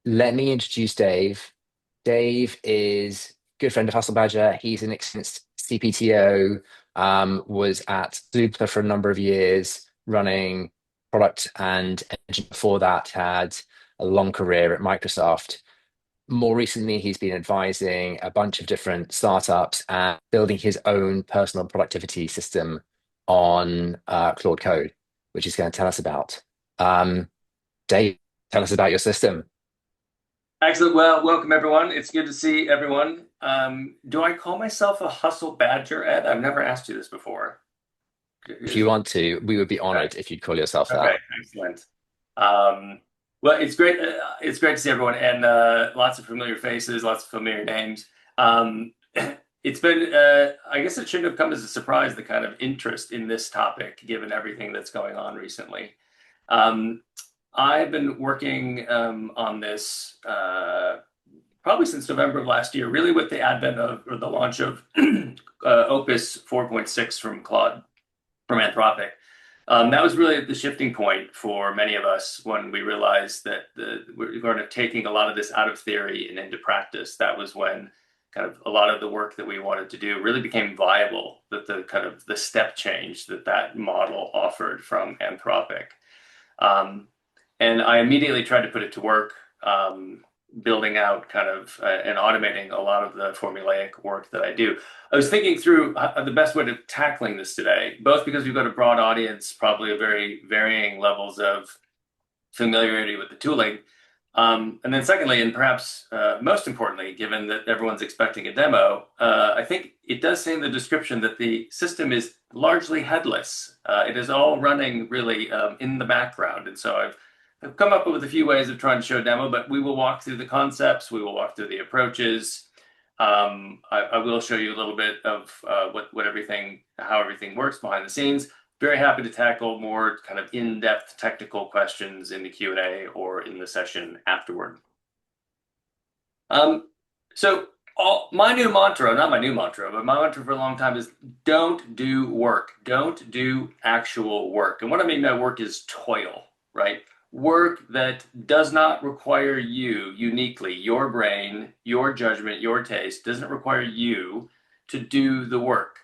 Let me introduce Dave. Dave is a good friend of Hustle Badger. He's an experienced CPTO, was at Super for a number of years, running product and engineering. Before that, had a long career at Microsoft. More recently, he's been advising a bunch of different startups and building his own personal productivity system on Claude Code, which he's going to tell us about. Um, Dave, tell us about your system. Excellent. Well, welcome everyone. It's good to see everyone. Do I call myself a hustle badger, Ed? I've never asked you this before. If you Is want to, we would be okay. honored if you'd call yourself Okay, that. excellent. Well, it's great. It's great to see everyone and lots of familiar faces, lots of familiar names. It's been, I guess it shouldn't have come as a surprise, the kind of interest in this topic, given everything that's going on recently. Um, I've been working on this probably since November of last year, really with the advent of or the launch of Opus 4.6 from Claude, from Anthropic. That was really the shifting point for many of us when we realized that we're kind of taking a lot of this out of theory and into practice. That was when kind of a lot of the work that we wanted to do really became viable, that the kind of the step change that that model offered from Anthropic. Um, and I immediately tried to put it to work, building out kind of and automating a lot of the formulaic work that I do. I was thinking through the best way to tackling this today, both because we've got a broad audience, probably a very varying levels of familiarity with the tooling. And then secondly, and perhaps most importantly, given that everyone's expecting a demo, I think it does say in the description that the system is largely headless. It is all running really in the background. And so I've come up with a few ways of trying to show a demo, but we will walk through the concepts, we will walk through the approaches. I will show you a little bit of what everything, how everything works behind the scenes. Very happy to tackle more kind of in-depth technical questions in the Q&A or in the session afterward. Um, so my new mantra, not my new mantra, but my mantra for a long time is don't do work. Don't do actual work. And what I mean by work is toil, right? Work that does not require you uniquely, your brain, your judgment, your taste, doesn't require you to do the work.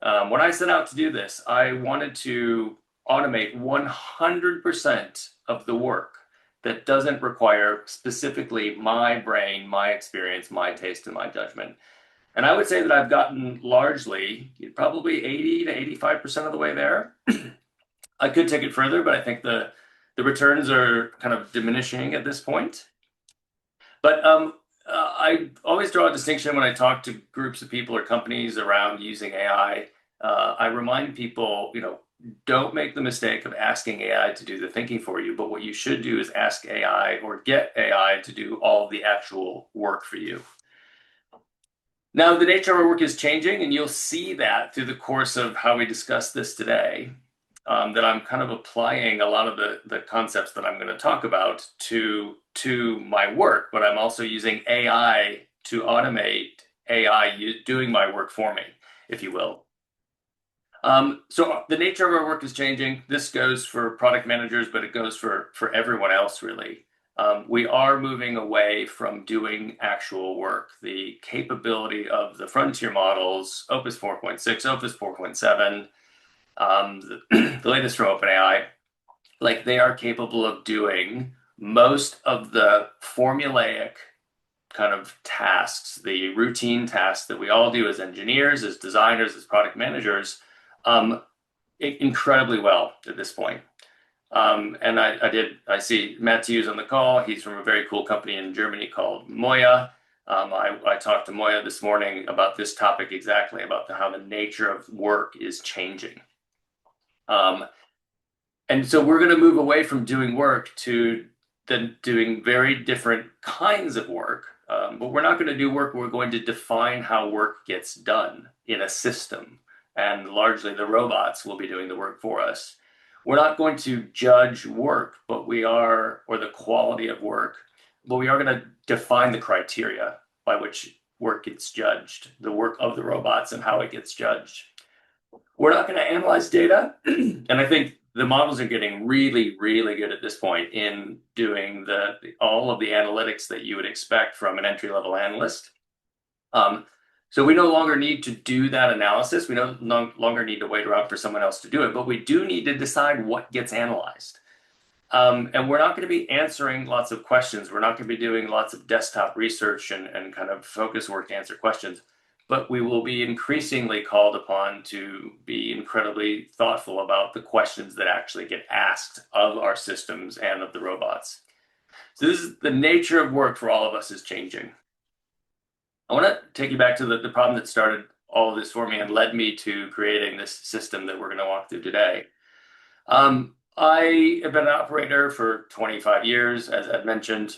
When I set out to do this, I wanted to automate 100% of the work that doesn't require specifically my brain, my experience, my taste, and my judgment. And I would say that I've gotten largely, probably 80 to 85% of the way there. I could take it further, but I think the returns are kind of diminishing at this point. But I always draw a distinction when I talk to groups of people or companies around using AI. I remind people, don't make the mistake of asking AI to do the thinking for you, but what you should do is ask AI or get AI to do all the actual work for you. Now, the nature of our work is changing, and you'll see that through the course of how we discuss this today, that I'm kind of applying a lot of the concepts that I'm going to talk about to my work, but I'm also using AI to automate AI doing my work for me, if you will. So the nature of our work is changing. This goes for product managers, but it goes for everyone else, really. We are moving away from doing actual work. The capability of the frontier models, Opus 4.6, Opus 4.7, the latest from OpenAI, like they are capable of doing most of the formulaic kind of tasks, the routine tasks that we all do as engineers, as designers, as product managers, um, incredibly well at this point. And I see Matt Hughes on the call. He's from a very cool company in Germany called Moya. I talked to Moya this morning about this topic exactly, about how the nature of work is changing. And so we're going to move away from doing work to then doing very different kinds of work. But we're not going to do work. We're going to define how work gets done in a system. And largely the robots will be doing the work for us. We're not going to judge work, but we are, or the quality of work, but we are going to define the criteria by which work gets judged, the work of the robots and how it gets judged. We're not going to analyze data. And I think the models are getting really, really good at this point in doing all of the analytics that you would expect from an entry-level analyst. Um, so we no longer need to do that analysis. We no longer need to wait around for someone else to do it, but we do need to decide what gets analyzed. And we're not going to be answering lots of questions. We're not going to be doing lots of desktop research and kind of focus work to answer questions, but we will be increasingly called upon to be incredibly thoughtful about the questions that actually get asked of our systems and of the robots. So this is the nature of work for all of us is changing. I want to take you back to the problem that started all of this for me and led me to creating this system that we're going to walk through today. I have been an operator for 25 years, as I've mentioned.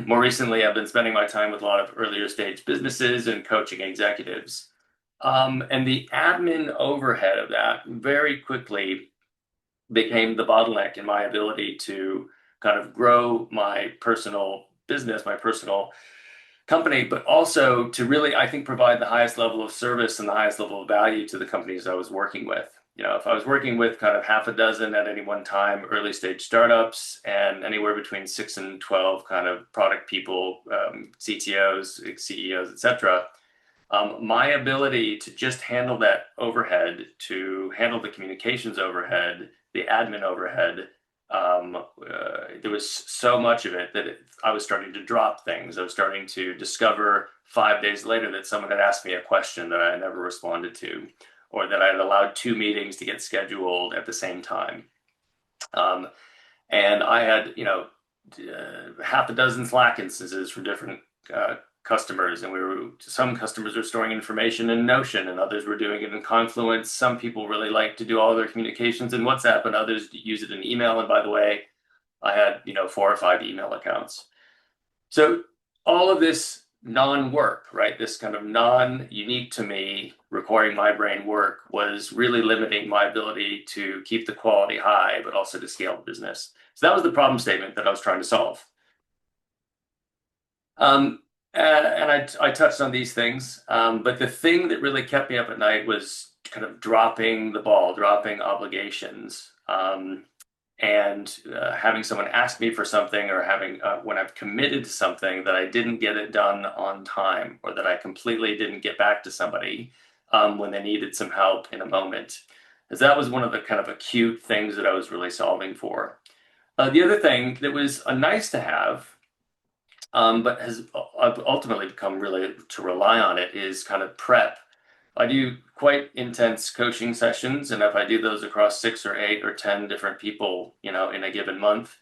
More recently, I've been spending my time with a lot of earlier stage businesses and coaching executives. And the admin overhead of that very quickly became the bottleneck in my ability to kind of grow my personal business, my personal company, but also to really, I think, provide the highest level of service and the highest level of value to the companies I was working with. If I was working with kind of half a dozen at any one time early stage startups and anywhere between 6 and 12 kind of product people, CTOs, CEOs, etc., my ability to just handle that overhead, to handle the communications overhead, the admin overhead, there was so much of it that I was starting to drop things. I was starting to discover 5 days later that someone had asked me a question that I had never responded to, or that I had allowed 2 meetings to get scheduled at the same time. And I had, half a dozen Slack instances from different customers, and some customers were storing information in Notion, and others were doing it in Confluence. Some people really like to do all their communications in WhatsApp, and others use it in email. And by the way, I had 4 or 5 email accounts. So all of this non-work, right? This kind of non-unique to me, requiring my brain work was really limiting my ability to keep the quality high, but also to scale the business. So that was the problem statement that I was trying to solve. And I touched on these things, but the thing that really kept me up at night was kind of dropping the ball, dropping obligations, and having someone ask me for something, or having when I've committed to something that I didn't get it done on time, or that I completely didn't get back to somebody when they needed some help in a moment. Because that was one of the kind of acute things that I was really solving for. The other thing that was a nice to have, but has ultimately become really to rely on it, is kind of prep. I do quite intense coaching sessions, and if I do those across 6 or 8 or 10 different people, in a given month,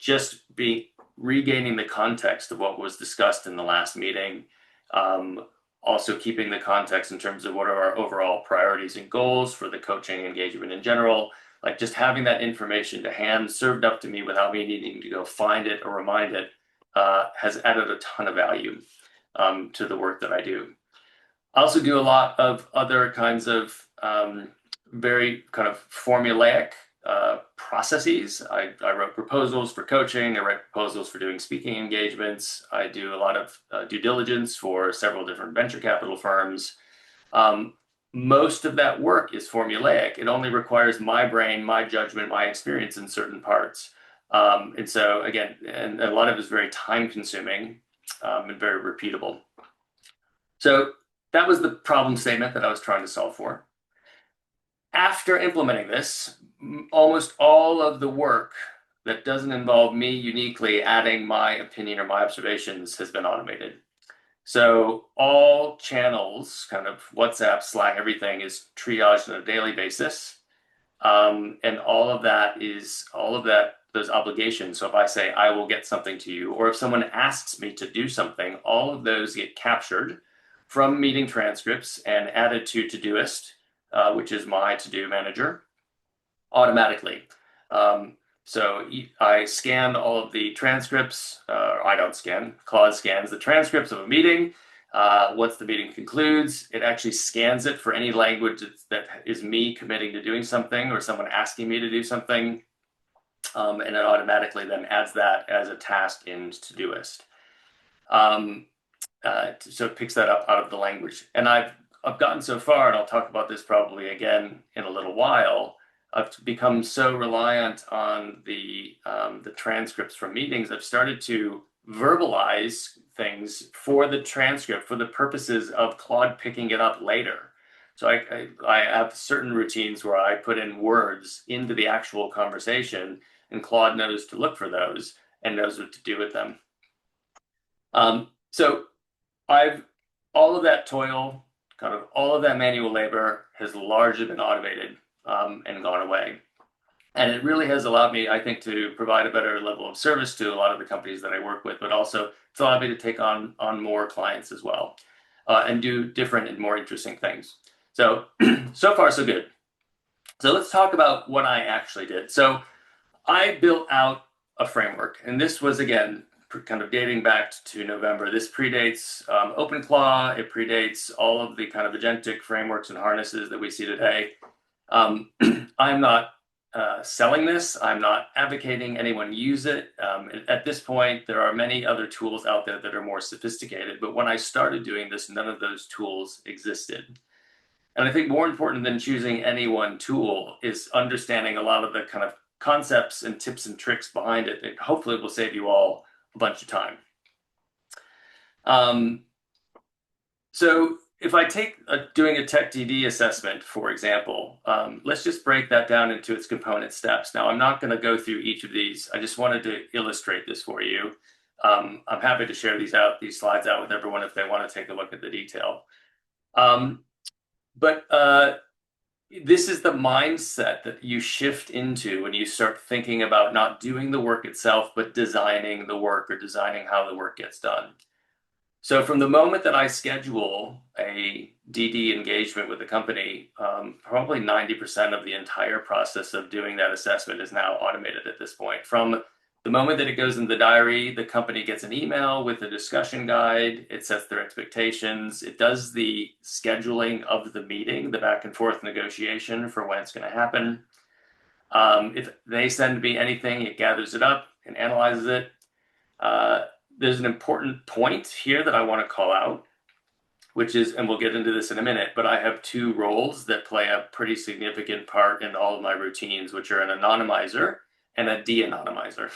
just be regaining the context of what was discussed in the last meeting. Also keeping the context in terms of what are our overall priorities and goals for the coaching engagement in general. Like just having that information to hand served up to me without me needing to go find it or remind it has added a ton of value to the work that I do. I also do a lot of other kinds of very kind of formulaic processes. I wrote proposals for coaching. I write proposals for doing speaking engagements. I do a lot of due diligence for several different venture capital firms. Most of that work is formulaic. It only requires my brain, my judgment, my experience in certain parts. And so again, and a lot of it is very time consuming and very repeatable. So that was the problem statement that I was trying to solve for. After implementing this, almost all of the work that doesn't involve me uniquely adding my opinion or my observations has been automated. So all channels, kind of WhatsApp, Slack, everything is triaged on a daily basis. And all of that, those obligations. So if I say I will get something to you, or if someone asks me to do something, all of those get captured from meeting transcripts and added to Todoist, which is my to-do manager, automatically. So I scan all of the transcripts. I don't scan. Claude scans the transcripts of a meeting. Once the meeting concludes, it actually scans it for any language that is me committing to doing something or someone asking me to do something. And it automatically then adds that as a task in Todoist. So it picks that up out of the language. And I've gotten so far, and I'll talk about this probably again in a little while, I've become so reliant on the transcripts from meetings. I've started to verbalize things for the transcript for the purposes of Claude picking it up later. So I have certain routines where I put in words into the actual conversation, and Claude knows to look for those and knows what to do with them. So I've all of that toil, kind of all of that manual labor has largely been automated and gone away. And it really has allowed me, I think, to provide a better level of service to a lot of the companies that I work with, but also it's allowed me to take on more clients as well and do different and more interesting things. So, so far, so good. So let's talk about what I actually did. So I built out a framework, and this was, again, kind of dating back to November. This predates OpenClaw. It predates all of the kind of agentic frameworks and harnesses that we see today. I'm not selling this. I'm not advocating anyone use it. At this point, there are many other tools out there that are more sophisticated, but when I started doing this, none of those tools existed. And I think more important than choosing any one tool is understanding a lot of the kind of concepts and tips and tricks behind it that hopefully will save you all a bunch of time. So if I take doing a tech DD assessment, for example, let's just break that down into its component steps. Now, I'm not going to go through each of these. I just wanted to illustrate this for you. I'm happy to share these slides out with everyone if they want to take a look at the detail. But this is the mindset that you shift into when you start thinking about not doing the work itself, but designing the work or designing how the work gets done. So from the moment that I schedule a DD engagement with a company, probably 90% of the entire process of doing that assessment is now automated at this point. From the moment that it goes in the diary, the company gets an email with a discussion guide. It sets their expectations. It does the scheduling of the meeting, the back and forth negotiation for when it's going to happen. If they send me anything, it gathers it up and analyzes it. There's an important point here that I want to call out, which is, and we'll get into this in a minute, but I have two roles that play a pretty significant part in all of my routines, which are an anonymizer and a de-anonymizer.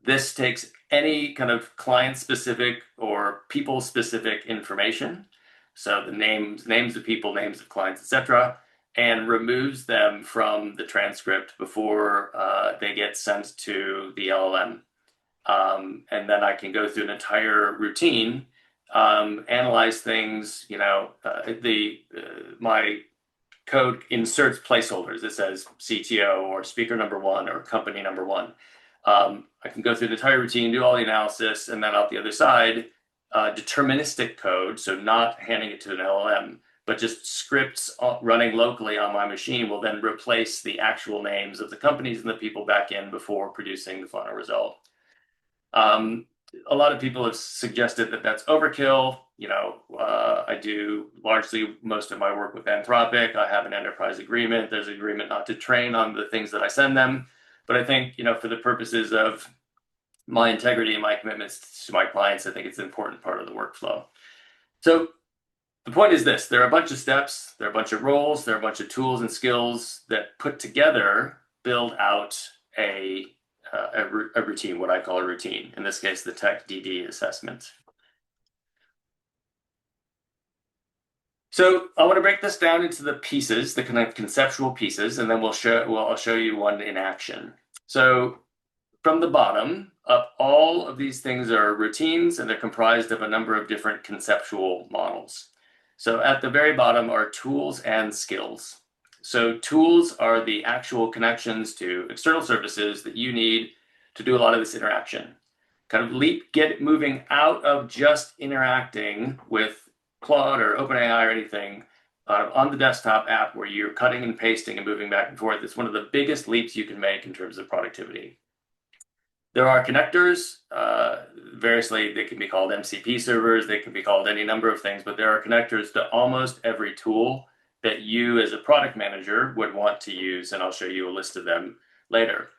This takes any kind of client-specific or people-specific information, so the names of people, names of clients, etc., and removes them from the transcript before they get sent to the LLM. And then I can go through an entire routine, analyze things. My code inserts placeholders. It says CTO or speaker number one or company number one. I can go through the entire routine, do all the analysis, and then out the other side, deterministic code, so not handing it to an LLM, but just scripts running locally on my machine will then replace the actual names of the companies and the people back in before producing the final result. A lot of people have suggested that that's overkill. I do largely most of my work with Anthropic. I have an enterprise agreement. There's an agreement not to train on the things that I send them. But I think, for the purposes of my integrity and my commitments to my clients, I think it's an important part of the workflow. So the point is this: there are a bunch of steps, there are a bunch of roles, there are a bunch of tools and skills that put together build out a routine, what I call a routine, in this case, the tech DD assessment. So I want to break this down into the pieces, the kind of conceptual pieces, and then I'll show you one in action. So from the bottom up, all of these things are routines, and they're comprised of a number of different conceptual models. So at the very bottom are tools and skills. So tools are the actual connections to external services that you need to do a lot of this interaction. Kind of get it moving out of just interacting with Claude or OpenAI or anything on the desktop app where you're cutting and pasting and moving back and forth. It's one of the biggest leaps you can make in terms of productivity. There are connectors. Variously, they can be called MCP servers. They can be called any number of things, but there are connectors to almost every tool that you as a product manager would want to use, and I'll show you a list of them later.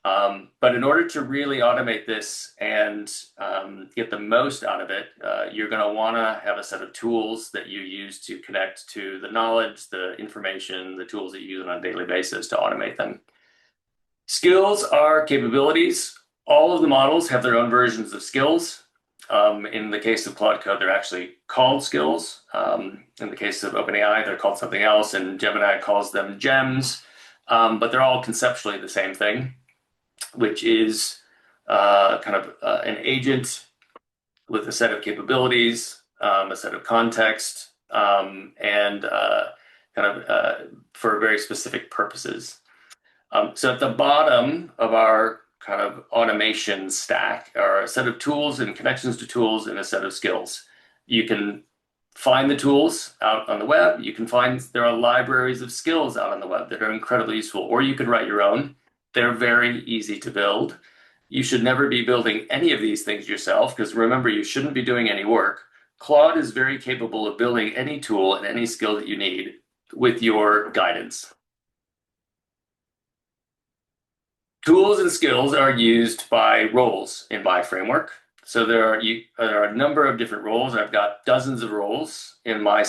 But in order to really automate this and get the most out of it, you're going to want to have a set of tools that you use to connect to the knowledge, the information, the tools that you use on a daily basis to automate them. Skills are capabilities. All of the models have their own versions of skills. In the case of Claude Code, they're actually called skills. In the case of OpenAI, they're called something else, and Gemini calls them gems. But they're all conceptually the same thing, which is an agent with a set of capabilities, a set of context, and for very specific purposes. So at the bottom of our kind of automation stack are a set of tools and connections to tools and a set of skills. You can find the tools out on the web. You can find there are libraries of skills out on the web that are incredibly useful, or you can write your own. They're very easy to build. You should never be building any of these things yourself, because remember, you shouldn't be doing any work. Claude is very capable of building any tool and any skill that you need with your guidance. Tools and skills are used by roles in my framework. So there are a number of different roles. I've got dozens of roles in my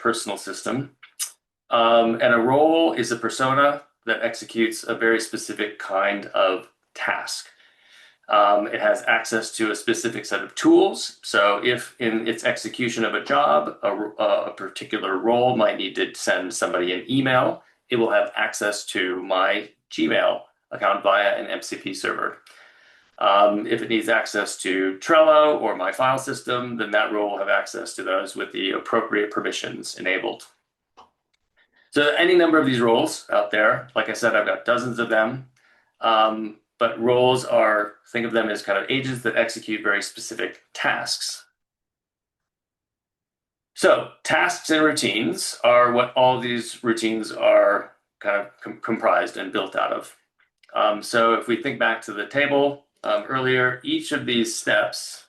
personal system. And a role is a persona that executes a very specific kind of task. It has access to a specific set of tools. So if in its execution of a job, a particular role might need to send somebody an email, it will have access to my Gmail account via an MCP server. If it needs access to Trello or my file system, then that role will have access to those with the appropriate permissions enabled. So any number of these roles out there, like I said, I've got dozens of them. But roles think of them as kind of agents that execute very specific tasks. So tasks and routines are what all these routines are kind of comprised and built out of. So if we think back to the table earlier, each of these steps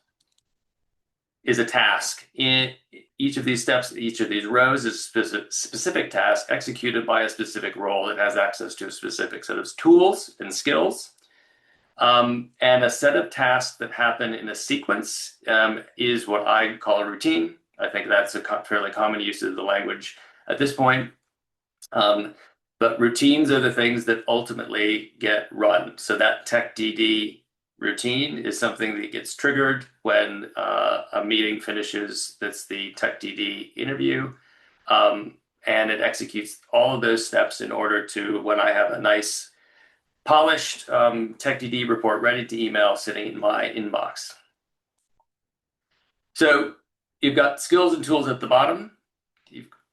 is a task. In each of these steps, each of these rows is a specific task executed by a specific role that has access to a specific set of tools and skills. And a set of tasks that happen in a sequence is what I call a routine. I think that's a fairly common use of the language at this point. But routines are the things that ultimately get run. So that TechDD routine is something that gets triggered when a meeting finishes. That's the TechDD interview. And it executes all of those steps in order to, when I have a nice polished TechDD report ready to email sitting in my inbox. So you've got skills and tools at the bottom.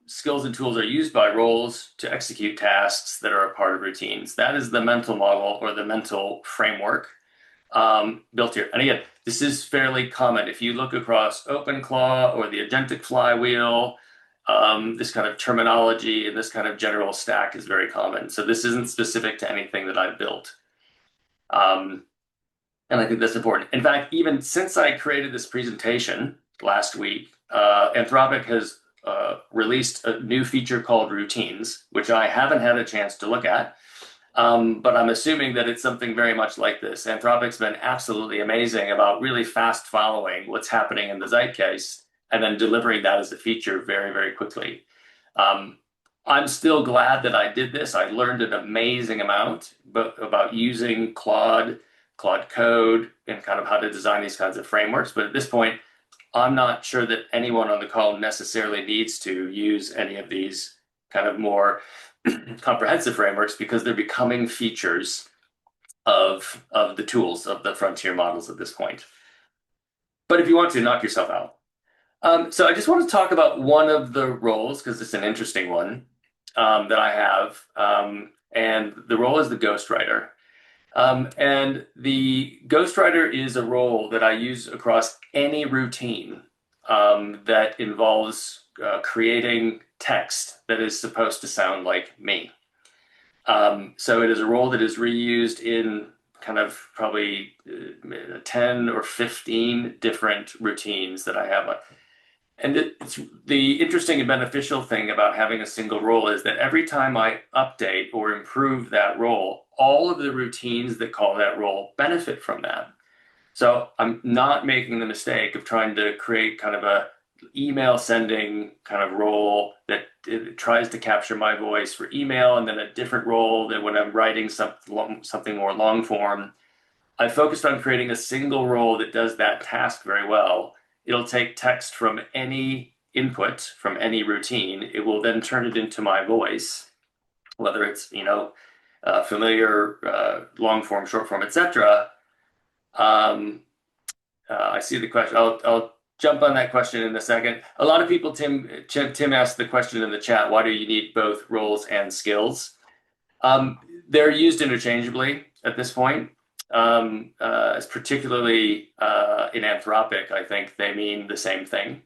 Skills and tools are used by roles to execute tasks that are a part of routines. That is the mental model or the mental framework built here. And again, this is fairly common. If you look across OpenClaw or the agentic flywheel, this kind of terminology and this kind of general stack is very common. So this isn't specific to anything that I've built. And I think that's important. In fact, even since I created this presentation last week, Anthropic has released a new feature called routines, which I haven't had a chance to look at. But I'm assuming that it's something very much like this. Anthropic's been absolutely amazing about really fast following what's happening in the zeitgeist and then delivering that as a feature very, very quickly. I'm still glad that I did this. I learned an amazing amount about using Claude Code, and kind of how to design these kinds of frameworks. But at this point, I'm not sure that anyone on the call necessarily needs to use any of these kind of more comprehensive frameworks, because they're becoming features of the tools of the frontier models at this point. But if you want to, knock yourself out. So I just want to talk about one of the roles, because it's an interesting one that I have. And the role is the ghostwriter. And the ghostwriter is a role that I use across any routine that involves creating text that is supposed to sound like me. So it is a role that is reused in kind of probably 10 or 15 different routines that I have. And the interesting and beneficial thing about having a single role is that every time I update or improve that role, all of the routines that call that role benefit from that. So I'm not making the mistake of trying to create kind of a email sending kind of role that it tries to capture my voice for email, and then a different role that when I'm writing something more long form. I focused on creating a single role that does that task very well. It'll take text from any input, from any routine. It will then turn it into my voice, whether it's, familiar, long form, short form, etc. Um, I see the question. I'll jump on that question in a second. A lot of people, Tim asked the question in the chat, why do you need both roles and skills? They're used interchangeably at this point. As particularly in Anthropic, I think they mean the same thing.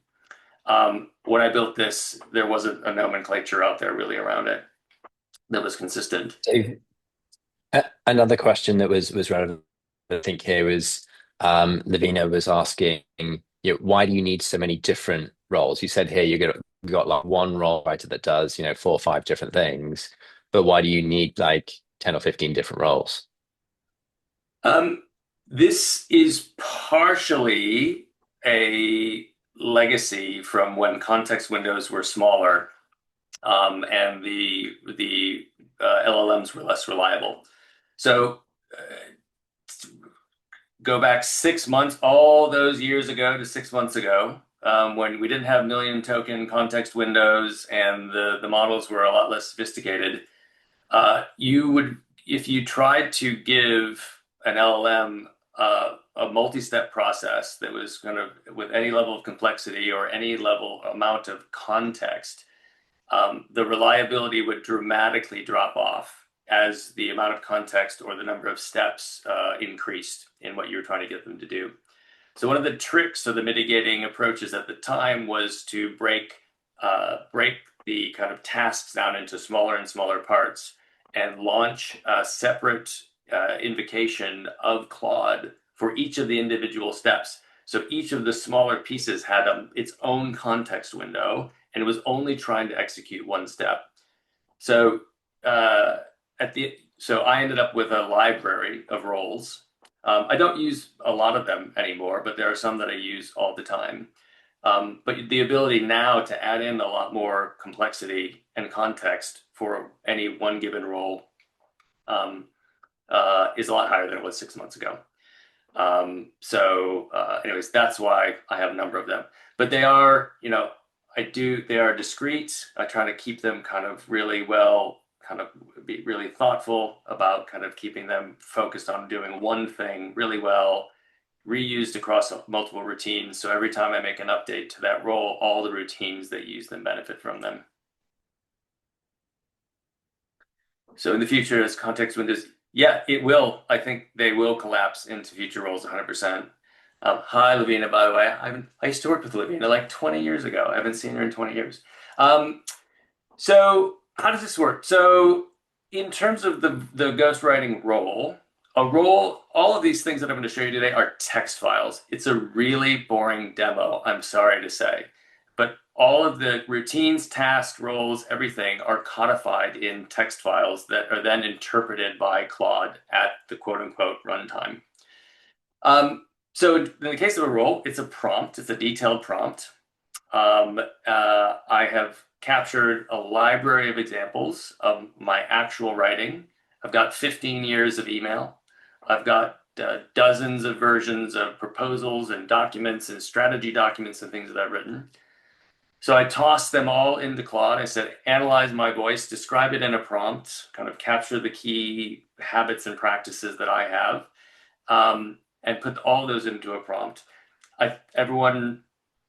When I built this, there wasn't a nomenclature out there really around it that was consistent. Dave, another question that was relevant, I think here was Lavina was asking, why do you need so many different roles? You said here you got like one role writer that does, 4 or 5 different things, but why do you need like 10 or 15 different roles? Um, this is partially a legacy from when context windows were smaller, and the LLMs were less reliable. So go back 6 months, all those years ago to 6 months ago, when we didn't have million token context windows and the models were a lot less sophisticated. You would, if you tried to give an LLM a multi-step process that was kind of with any level of complexity or any level amount of context, the reliability would dramatically drop off as the amount of context or the number of steps increased in what you were trying to get them to do. So one of the tricks of the mitigating approaches at the time was to break the kind of tasks down into smaller and smaller parts and launch a separate invocation of Claude for each of the individual steps. So each of the smaller pieces had its own context window, and it was only trying to execute one step. So so I ended up with a library of roles. I don't use a lot of them anymore, but there are some that I use all the time. But the ability now to add in a lot more complexity and context for any one given role is a lot higher than it was 6 months ago. Anyways, that's why I have a number of them. But they are, they are discrete. I try to keep them kind of really well, kind of be really thoughtful about kind of keeping them focused on doing one thing really well, reused across multiple routines. So every time I make an update to that role, all the routines that use them benefit from them. So in the future, as context windows, yeah, it will. I think they will collapse into future roles 100%. Hi, Lavina, by the way. I used to work with Lavina like 20 years ago. I haven't seen her in 20 years. So how does this work? So in terms of the ghostwriting role, all of these things that I'm going to show you today are text files. It's a really boring demo, I'm sorry to say. But all of the routines, tasks, roles, everything are codified in text files that are then interpreted by Claude at the quote unquote runtime. So in the case of a role, it's a prompt, it's a detailed prompt. I have captured a library of examples of my actual writing. I've got 15 years of email. I've got dozens of versions of proposals and documents and strategy documents and things that I've written. So I tossed them all into Claude. I said, analyze my voice, describe it in a prompt, kind of capture the key habits and practices that I have, and put all those into a prompt. Everyone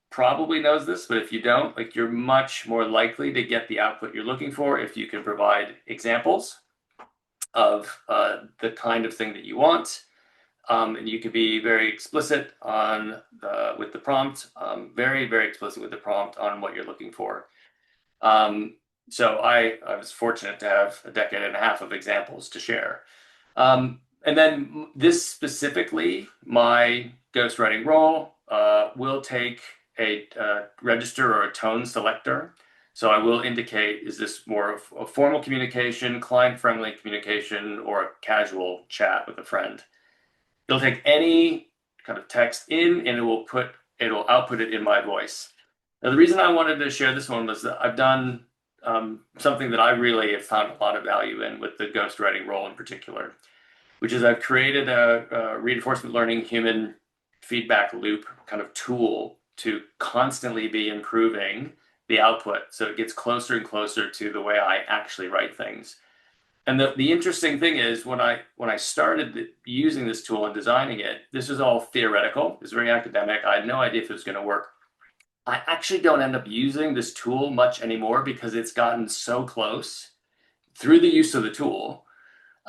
probably knows this, but if you don't, like, you're much more likely to get the output you're looking for if you can provide examples of the kind of thing that you want. And you can be very explicit with the prompt, very, very explicit with the prompt on what you're looking for. So I was fortunate to have a decade and a half of examples to share. And then this specifically, my ghostwriting role will take a register or a tone selector. So I will indicate, is this more of a formal communication, client-friendly communication, or a casual chat with a friend? It'll take any kind of text in and it'll output it in my voice. Now, the reason I wanted to share this one was that I've done something that I really have found a lot of value in with the ghostwriting role in particular, which is I've created a reinforcement learning human feedback loop kind of tool to constantly be improving the output so it gets closer and closer to the way I actually write things. And the interesting thing is when I started using this tool and designing it, this was all theoretical. It's very academic. I had no idea if it was going to work. I actually don't end up using this tool much anymore because it's gotten so close through the use of the tool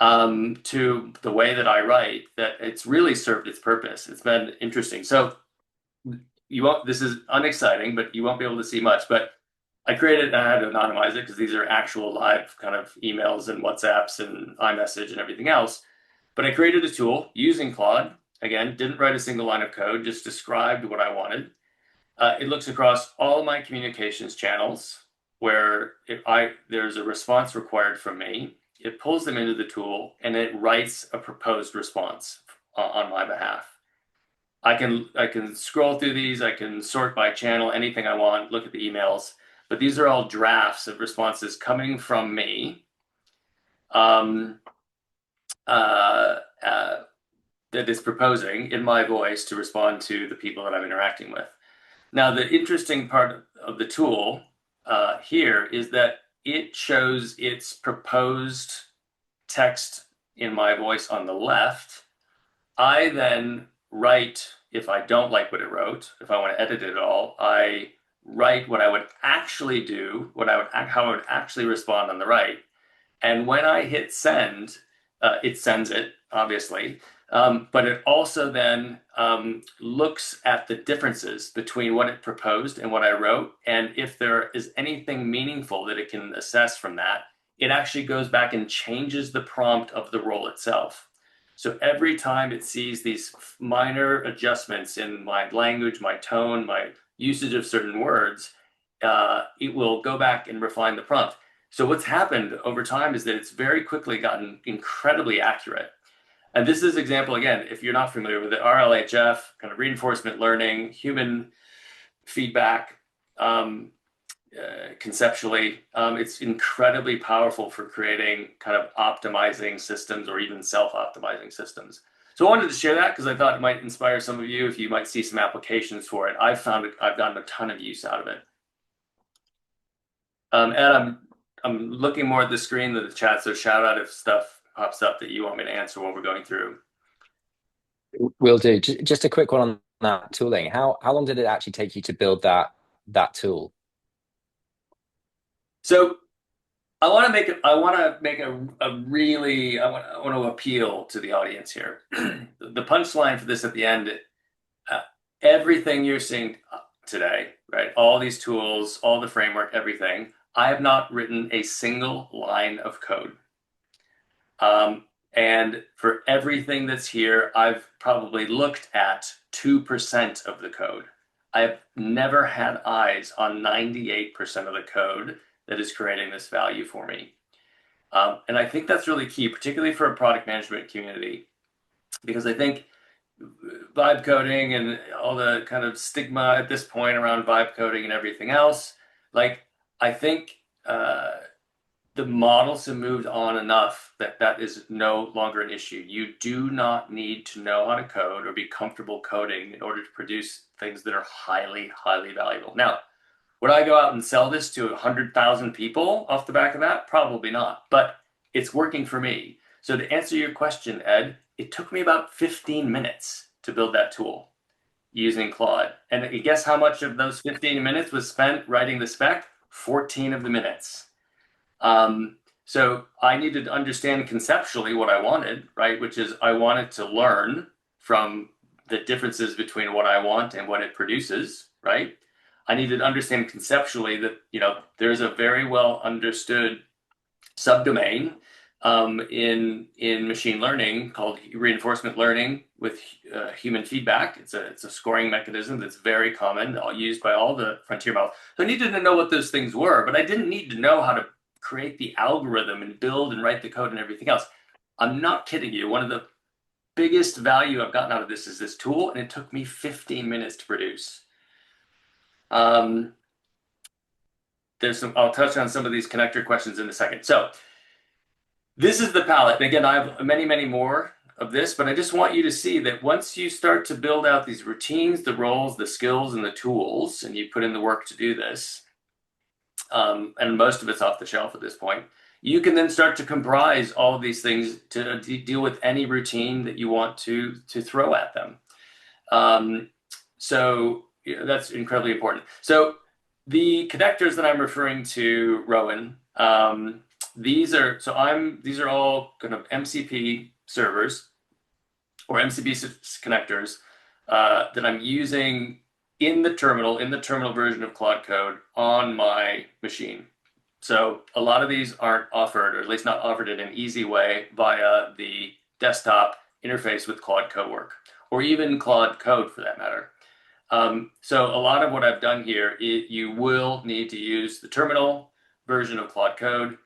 to the way that I write that it's really served its purpose. It's been interesting. So you won't, this is unexciting, but you won't be able to see much. But I created, I had to anonymize it because these are actual live kind of emails and WhatsApps and iMessage and everything else. But I created a tool using Claude. Again, didn't write a single line of code, just described what I wanted. It looks across all my communications channels where if there's a response required from me. It pulls them into the tool and it writes a proposed response on my behalf. I can scroll through these. I can sort by channel, anything I want, look at the emails. But these are all drafts of responses coming from me um, uh, uh, that is proposing in my voice to respond to the people that I'm interacting with. Now, the interesting part of the tool here is that it shows its proposed text in my voice on the left. I then write, if I don't like what it wrote, if I want to edit it at all, I write what I would actually do, how I would actually respond on the right. And when I hit send, it sends it, obviously. But it also then looks at the differences between what it proposed and what I wrote. And if there is anything meaningful that it can assess from that, it actually goes back and changes the prompt of the role itself. So every time it sees these minor adjustments in my language, my tone, my usage of certain words, it will go back and refine the prompt. So what's happened over time is that it's very quickly gotten incredibly accurate. And this is example, again, if you're not familiar with it, RLHF, kind of reinforcement learning, human feedback, conceptually, it's incredibly powerful for creating kind of optimizing systems or even self-optimizing systems. So I wanted to share that because I thought it might inspire some of you if you might see some applications for it. I've gotten a ton of use out of it. Ed, I'm looking more at the screen than the chat, so shout out if stuff pops up that you want me to answer when we're going through. Will do. Just a quick one on that tooling. How long did it actually take you to build that tool? So I want to make a really, I want to appeal to the audience here. The punchline for this at the end, uh, everything you're seeing today, right? All these tools, all the framework, everything. I have not written a single line of code. And for everything that's here, I've probably looked at 2% of the code. I've never had eyes on 98% of the code that is creating this value for me. And I think that's really key, particularly for a product management community, because I think vibe coding and all the kind of stigma at this point around vibe coding and everything else, like I think the models have moved on enough that that is no longer an issue. You do not need to know how to code or be comfortable coding in order to produce things that are highly, highly valuable. Now, would I go out and sell this to 100,000 people off the back of that? Probably not, but it's working for me. So to answer your question, Ed, it took me about 15 minutes to build that tool using Claude. And guess how much of those 15 minutes was spent writing the spec? 14 of the minutes. So I needed to understand conceptually what I wanted, right? Which is I wanted to learn from the differences between what I want and what it produces, right? I needed to understand conceptually that, there's a very well understood subdomain in machine learning called reinforcement learning with human feedback. It's a scoring mechanism that's very common, used by all the frontier models. So I needed to know what those things were, but I didn't need to know how to create the algorithm and build and write the code and everything else. I'm not kidding you. One of the biggest value I've gotten out of this is this tool, and it took me 15 minutes to produce. I'll touch on some of these connector questions in a second. So this is the palette. And again, I have many, many more of this, but I just want you to see that once you start to build out these routines, the roles, the skills, and the tools, and you put in the work to do this, and most of it's off the shelf at this point, you can then start to comprise all of these things to deal with any routine that you want to throw at them. So that's incredibly important. So the connectors that I'm referring to, Rowan, these are all kind of MCP servers or MCP connectors that I'm using in the terminal version of Claude Code on my machine. So a lot of these aren't offered, or at least not offered in an easy way via the desktop interface with Claude Cowork, or even Claude Code for that matter. So a lot of what I've done here, you will need to use the terminal version of Claude Code.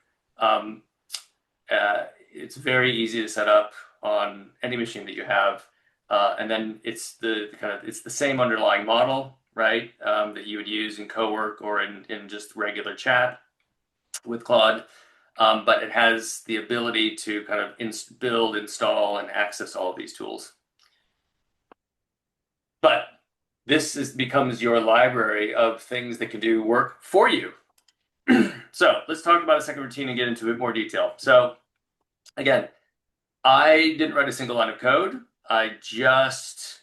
It's very easy to set up on any machine that you have. And then it's the same underlying model, right? That you would use in Cowork or in just regular chat with Claude. But it has the ability to kind of build, install, and access all of these tools. But this becomes your library of things that can do work for you. So let's talk about a second routine and get into a bit more detail. So again, I didn't write a single line of code. I just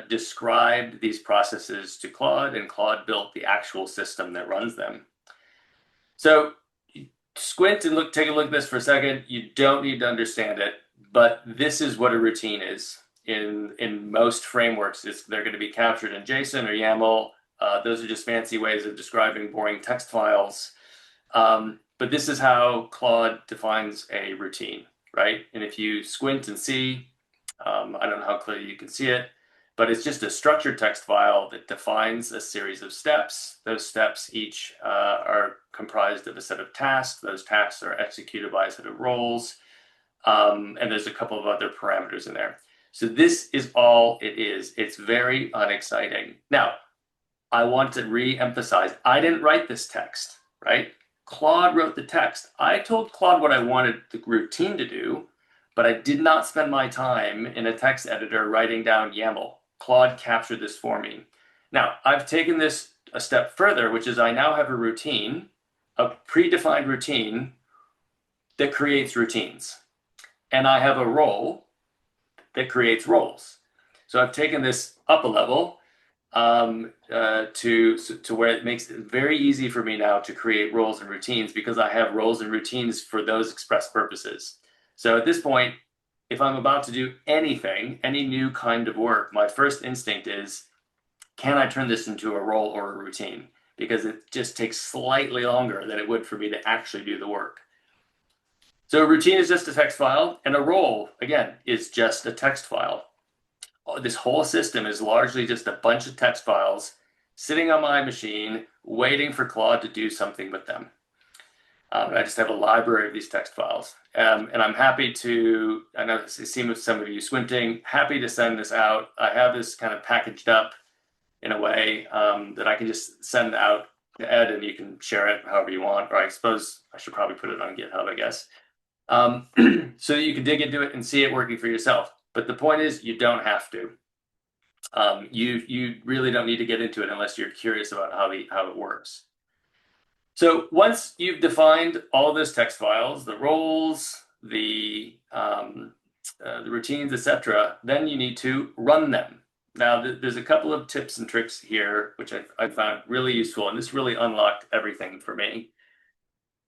described these processes to Claude, and Claude built the actual system that runs them. So squint and take a look at this for a second. You don't need to understand it, but this is what a routine is. In most frameworks, they're going to be captured in JSON or YAML. Those are just fancy ways of describing boring text files. But this is how Claude defines a routine, right? And if you squint and see, I don't know how clearly you can see it, but it's just a structured text file that defines a series of steps. Those steps each are comprised of a set of tasks. Those tasks are executed by a set of roles. And there's a couple of other parameters in there. So this is all it is. It's very unexciting. Now, I want to re-emphasize, I didn't write this text, right? Claude wrote the text. I told Claude what I wanted the routine to do, but I did not spend my time in a text editor writing down YAML. Claude captured this for me. Now, I've taken this a step further, which is I now have a routine, a predefined routine that creates routines. And I have a role that creates roles. So I've taken this up a level to where it makes it very easy for me now to create roles and routines because I have roles and routines for those express purposes. So at this point, if I'm about to do anything, any new kind of work, my first instinct is, can I turn this into a role or a routine? Because it just takes slightly longer than it would for me to actually do the work. So a routine is just a text file, and a role, again, is just a text file. This whole system is largely just a bunch of text files sitting on my machine, waiting for Claude to do something with them. I just have a library of these text files. And I'm happy to, I know it seems with some of you squinting, happy to send this out. I have this kind of packaged up in a way that I can just send out to Ed, and you can share it however you want, or I suppose I should probably put it on GitHub, I guess. So that you can dig into it and see it working for yourself. But the point is, you don't have to. You really don't need to get into it unless you're curious about how it works. So once you've defined all those text files, the roles, the routines, etc., then you need to run them. Now, there's a couple of tips and tricks here, which I found really useful, and this really unlocked everything for me.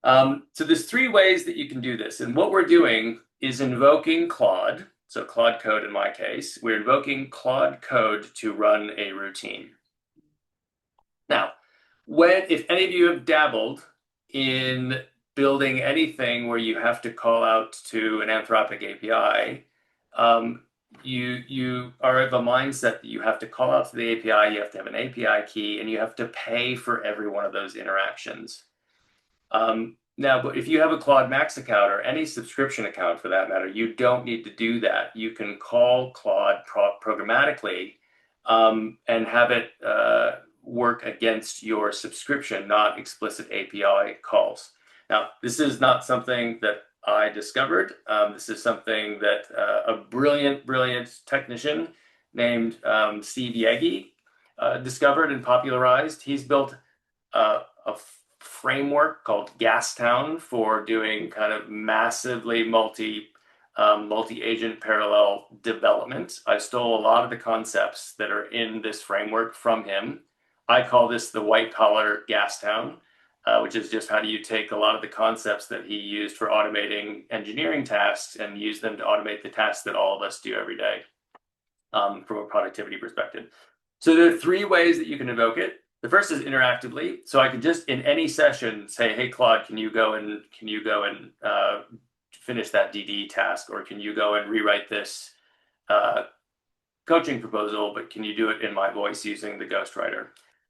So there's three ways that you can do this. And what we're doing is invoking Claude. So Claude Code in my case, we're invoking Claude Code to run a routine. Now, if any of you have dabbled in building anything where you have to call out to an Anthropic API, you are of a mindset that you have to call out to the API, you have to have an API key, and you have to pay for every one of those interactions. Now, but if you have a Claude Max account or any subscription account for that matter, you don't need to do that. You can call Claude programmatically and have it work against your subscription, not explicit API calls. Now, this is not something that I discovered. This is something that a brilliant technician named Steve Yagi discovered and popularized. He's built a framework called Gastown for doing kind of massively multi-agent parallel development. I stole a lot of the concepts that are in this framework from him. I call this the white collar Gastown, which is just how do you take a lot of the concepts that he used for automating engineering tasks and use them to automate the tasks that all of us do every day from a productivity perspective. So there are three ways that you can invoke it. The first is interactively. So I could just in any session say, hey, Claude, can you go and finish that DD task? Or can you go and rewrite this coaching proposal, but can you do it in my voice using the ghostwriter?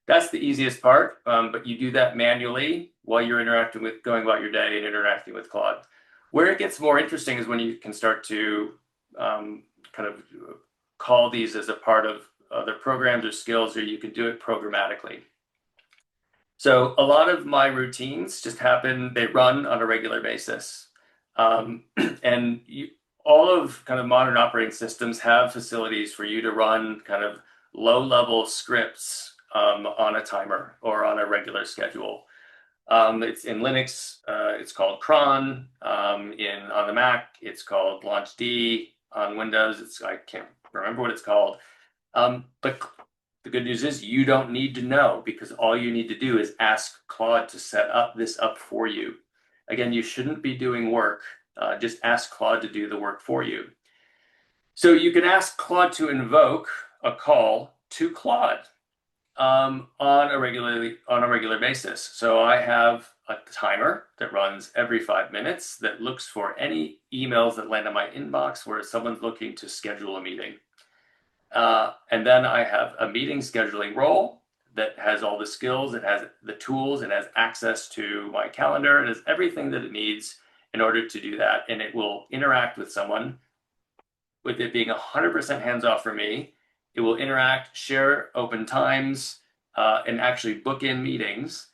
That's the easiest part, but you do that manually while you're interacting with, going about your day and interacting with Claude. Where it gets more interesting is when you can start to kind of call these as a part of other programs or skills, or you can do it programmatically. So a lot of my routines just happen, they run on a regular basis. And all of kind of modern operating systems have facilities for you to run kind of low-level scripts on a timer or on a regular schedule. It's in Linux, it's called cron. On the Mac, it's called launchd. On Windows, I can't remember what it's called. But the good news is you don't need to know, because all you need to do is ask Claude to set this up for you. Again, you shouldn't be doing work. Just ask Claude to do the work for you. So you can ask Claude to invoke a call to Claude on a regular basis. So I have a timer that runs every 5 minutes that looks for any emails that land in my inbox where someone's looking to schedule a meeting. And then I have a meeting scheduling role that has all the skills, it has the tools, it has access to my calendar, it has everything that it needs in order to do that. And it will interact with someone, with it being 100% hands-off for me. It will interact, share open times, and actually book in meetings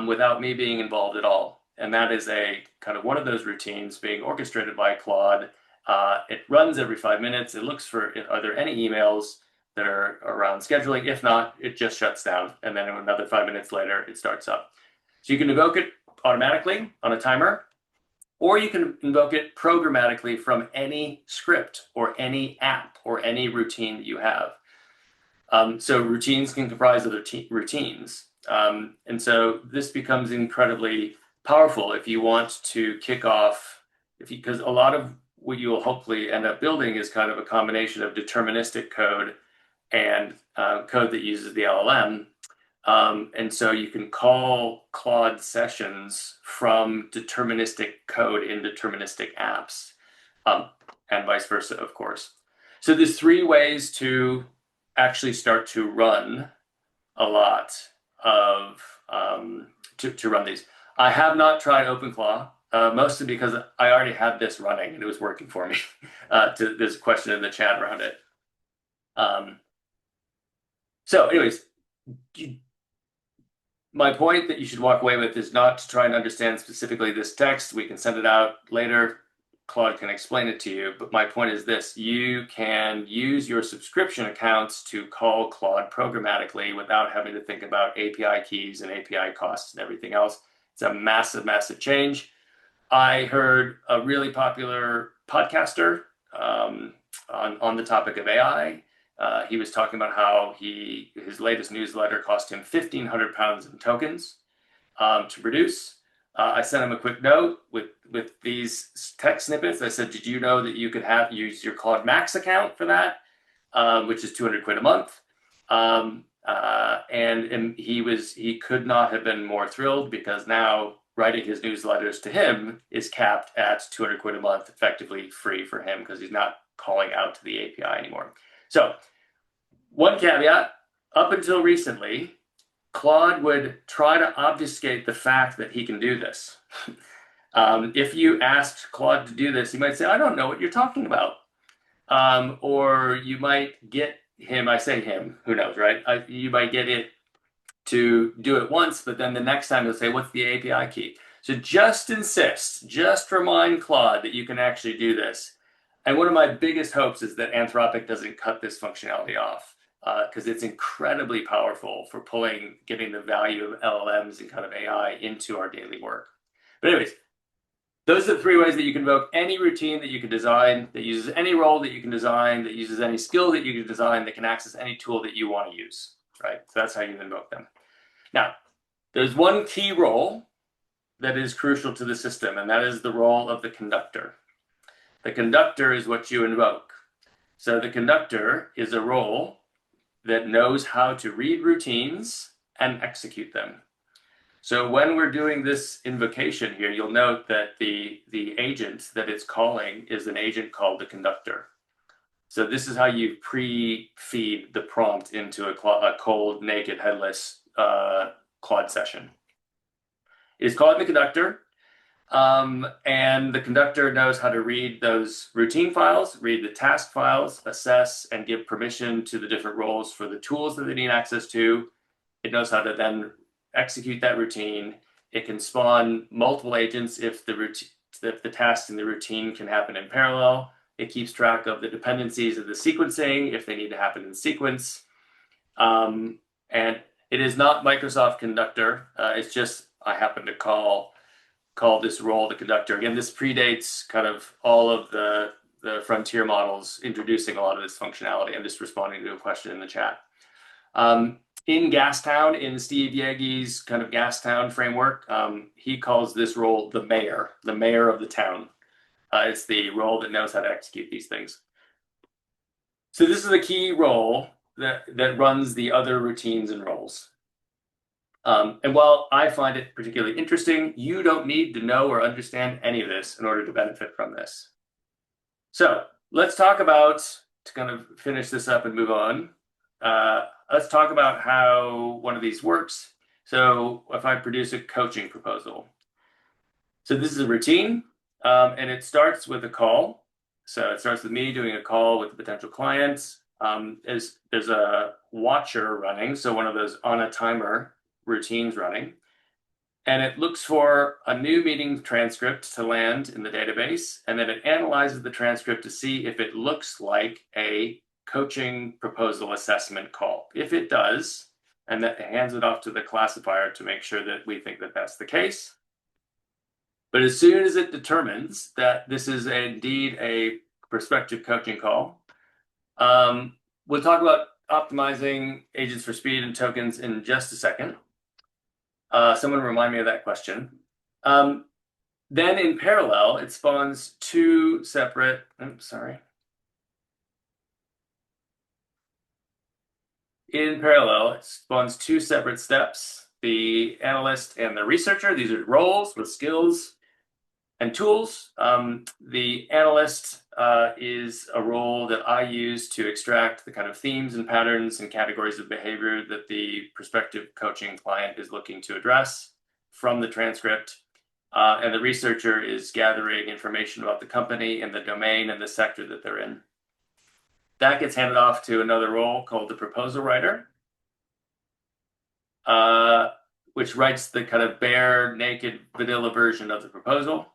without me being involved at all. And that is a kind of one of those routines being orchestrated by Claude. It runs every 5 minutes. It looks for, are there any emails that are around scheduling? If not, it just shuts down. And then another 5 minutes later, it starts up. So you can invoke it automatically on a timer, or you can invoke it programmatically from any script or any app or any routine that you have. So routines can comprise other routines. And so this becomes incredibly powerful if you want to kick off, because a lot of what you'll hopefully end up building is kind of a combination of deterministic code and code that uses the LLM. And so you can call Claude sessions from deterministic code in deterministic apps, and vice versa, of course. So there's three ways to actually start to run a lot of, to run these. I have not tried OpenClaw, mostly because I already had this running and it was working for me. There's a question in the chat around it. So anyways, my point that you should walk away with is not to try and understand specifically this text. We can send it out later. Claude can explain it to you. But my point is this: you can use your subscription accounts to call Claude programmatically without having to think about API keys and API costs and everything else. It's a massive, massive change. I heard a really popular podcaster on the topic of AI. He was talking about how his latest newsletter cost him 1,500 pounds in tokens to produce. I sent him a quick note with these text snippets. I said, did you know that you could use your Claude Max account for that, which is 200 quid a month? And he could not have been more thrilled, because now writing his newsletters to him is capped at 200 quid a month, effectively free for him because he's not calling out to the API anymore. So one caveat, up until recently, Claude would try to obfuscate the fact that he can do this. If you asked Claude to do this, he might say, I don't know what you're talking about. Or you might get him, I say him, who knows, right? You might get it to do it once, but then the next time he'll say, what's the API key? So just insist, just remind Claude that you can actually do this. And one of my biggest hopes is that Anthropic doesn't cut this functionality off, because it's incredibly powerful for getting the value of LLMs and kind of AI into our daily work. But anyways, those are the 3 ways that you can invoke any routine that you can design, that uses any role that you can design, that uses any skill that you can design, that can access any tool that you want to use, right? So that's how you invoke them. Now, there's one key role that is crucial to the system, and that is the role of the conductor. The conductor is what you invoke. So the conductor is a role that knows how to read routines and execute them. So when we're doing this invocation here, you'll note that the agent that it's calling is an agent called the conductor. So this is how you pre-feed the prompt into a cold, naked, headless Claude session. It's called the conductor, and the conductor knows how to read those routine files, read the task files, assess, and give permission to the different roles for the tools that they need access to. It knows how to then execute that routine. It can spawn multiple agents if the task and the routine can happen in parallel. It keeps track of the dependencies of the sequencing if they need to happen in sequence. And it is not Microsoft Conductor. It's just I happen to call this role the conductor. Again, this predates kind of all of the frontier models introducing a lot of this functionality. I'm just responding to a question in the chat. In Gastown, in Steve Yeagy's kind of Gastown framework, he calls this role the mayor of the town. It's the role that knows how to execute these things. So this is a key role that runs the other routines and roles. And while I find it particularly interesting, you don't need to know or understand any of this in order to benefit from this. So let's talk about, to kind of finish this up and move on, let's talk about how one of these works. So if I produce a coaching proposal. So this is a routine, and it starts with a call. So it starts with me doing a call with the potential clients. There's a watcher running, so one of those on a timer routines running, and it looks for a new meeting transcript to land in the database, and then it analyzes the transcript to see if it looks like a coaching proposal assessment call. If it does, and that hands it off to the classifier to make sure that we think that that's the case. But as soon as it determines that this is indeed a prospective coaching call, we'll talk about optimizing agents for speed and tokens in just a second. Someone remind me of that question. Then in parallel, it spawns 2 separate, In parallel, it spawns 2 separate steps, the analyst and the researcher. These are roles with skills and tools. The analyst is a role that I use to extract the kind of themes and patterns and categories of behavior that the prospective coaching client is looking to address from the transcript. And the researcher is gathering information about the company and the domain and the sector that they're in. That gets handed off to another role called the proposal writer, which writes the kind of bare, naked, vanilla version of the proposal.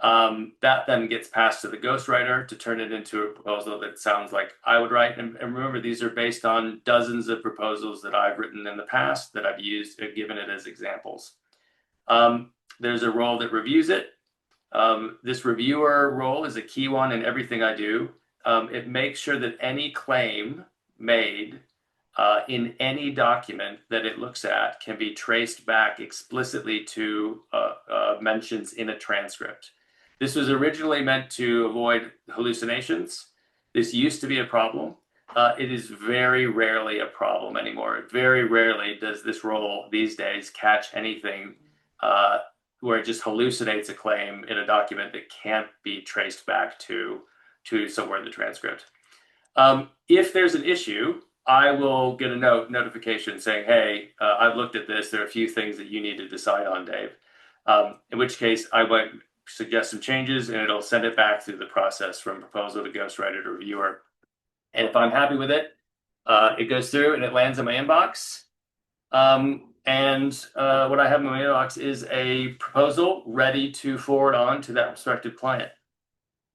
That then gets passed to the ghostwriter to turn it into a proposal that sounds like I would write. And remember, these are based on dozens of proposals that I've written in the past that I've used, given it as examples. There's a role that reviews it. This reviewer role is a key one in everything I do. It makes sure that any claim made in any document that it looks at can be traced back explicitly to mentions in a transcript. This was originally meant to avoid hallucinations. This used to be a problem. It is very rarely a problem anymore. Very rarely does this role these days catch anything where it just hallucinates a claim in a document that can't be traced back to somewhere in the transcript. If there's an issue, I will get a notification saying, "Hey, I've looked at this. There are a few things that you need to decide on, Dave." In which case, I might suggest some changes, and it'll send it back through the process from proposal to ghostwriter to reviewer. And if I'm happy with it, it goes through and it lands in my inbox. And what I have in my inbox is a proposal ready to forward on to that prospective client.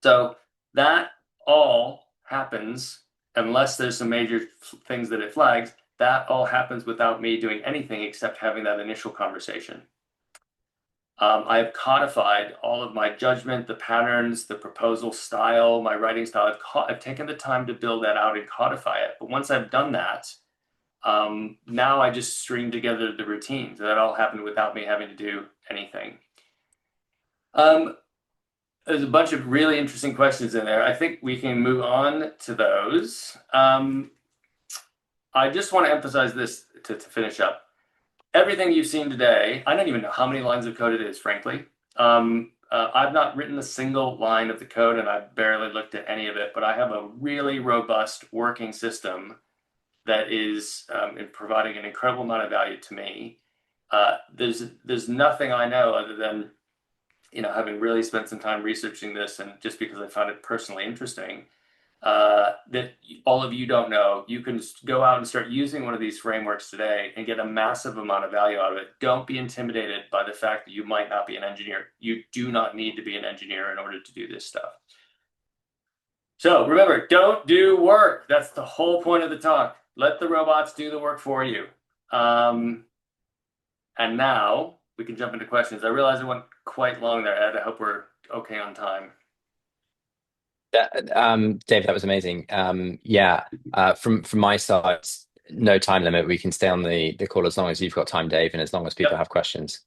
So that all happens, unless there's some major things that it flags, that all happens without me doing anything except having that initial conversation. I've codified all of my judgment, the patterns, the proposal style, my writing style. I've taken the time to build that out and codify it. But once I've done that, now I just string together the routines. That all happened without me having to do anything. There's a bunch of really interesting questions in there. I think we can move on to those. I just want to emphasize this to finish up. Everything you've seen today, I don't even know how many lines of code it is, frankly. I've not written a single line of the code, and I've barely looked at any of it, but I have a really robust working system that is providing an incredible amount of value to me. There's nothing I know other than, having really spent some time researching this, and just because I found it personally interesting, that all of you don't know. You can go out and start using one of these frameworks today and get a massive amount of value out of it. Don't be intimidated by the fact that you might not be an engineer. You do not need to be an engineer in order to do this stuff. So remember, don't do work. That's the whole point of the talk. Let the robots do the work for you. And now we can jump into questions. I realize I went quite long there, Ed. I hope we're okay on time. Dave, that was amazing. Yeah, from my side, no time limit. We can stay on the call as long as you've got time, Dave, and as long as people Yep. have questions.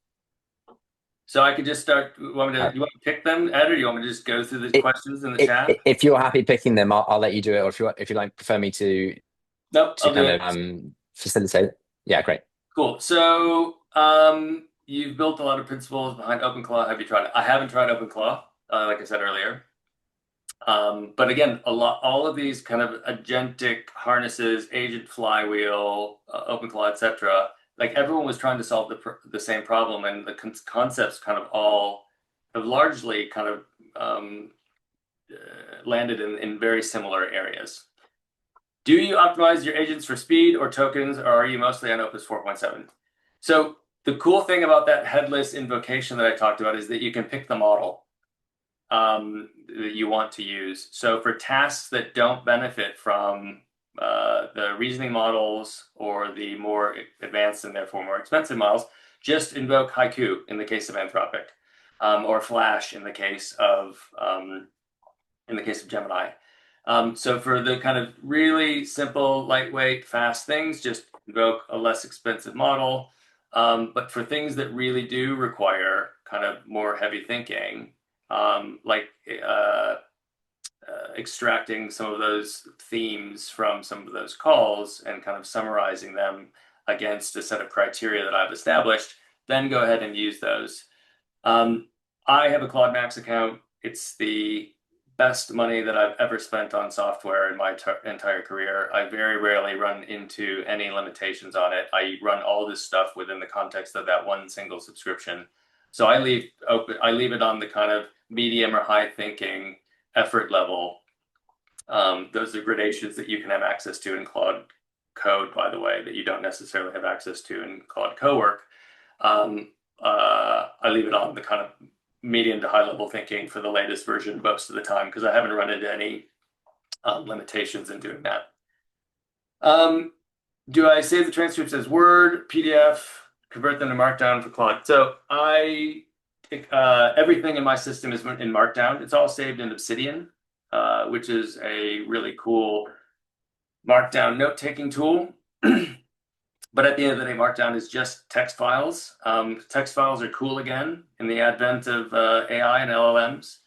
So I could just start. You want Uh, me to pick them, Ed, or you want me to just go through the questions in the chat? if you're happy picking them, I'll let you do it. Or if you like prefer me Nope, to I'll do kind it. of facilitate. Yeah, great. Cool. So you've built a lot of principles behind OpenClaw. Have you tried it? I haven't tried OpenClaw, like I said earlier. But again, all of these kind of agentic harnesses, agent flywheel, OpenClaw, etc. Like everyone was trying to solve the same problem, and the concepts kind of all have largely kind of landed in very similar areas. Do you optimize your agents for speed or tokens, or are you mostly on Opus 4.7? So the cool thing about that headless invocation that I talked about is that you can pick the model that you want to use. So for tasks that don't benefit from the reasoning models or the more advanced and therefore more expensive models, just invoke Haiku in the case of Anthropic, or Flash in the case of Gemini. So for the kind of really simple, lightweight, fast things, just invoke a less expensive model. But for things that really do require kind of more heavy thinking, like extracting some of those themes from some of those calls and kind of summarizing them against a set of criteria that I've established, then go ahead and use those. I have a Claude Max account. It's the best money that I've ever spent on software in my entire career. I very rarely run into any limitations on it. I run all this stuff within the context of that one single subscription. So I leave it on the kind of medium or high thinking effort level. Those are gradations that you can have access to in Claude Code, by the way, that you don't necessarily have access to in Claude Cowork. I leave it on the kind of medium to high level thinking for the latest version most of the time, because I haven't run into any limitations in doing that. Do I save the transcripts as Word, PDF, convert them to Markdown for Claude? So everything in my system is in Markdown. It's all saved in Obsidian, which is a really cool Markdown note-taking tool. But at the end of the day, Markdown is just text files. Text files are cool again in the advent of AI and LLMs.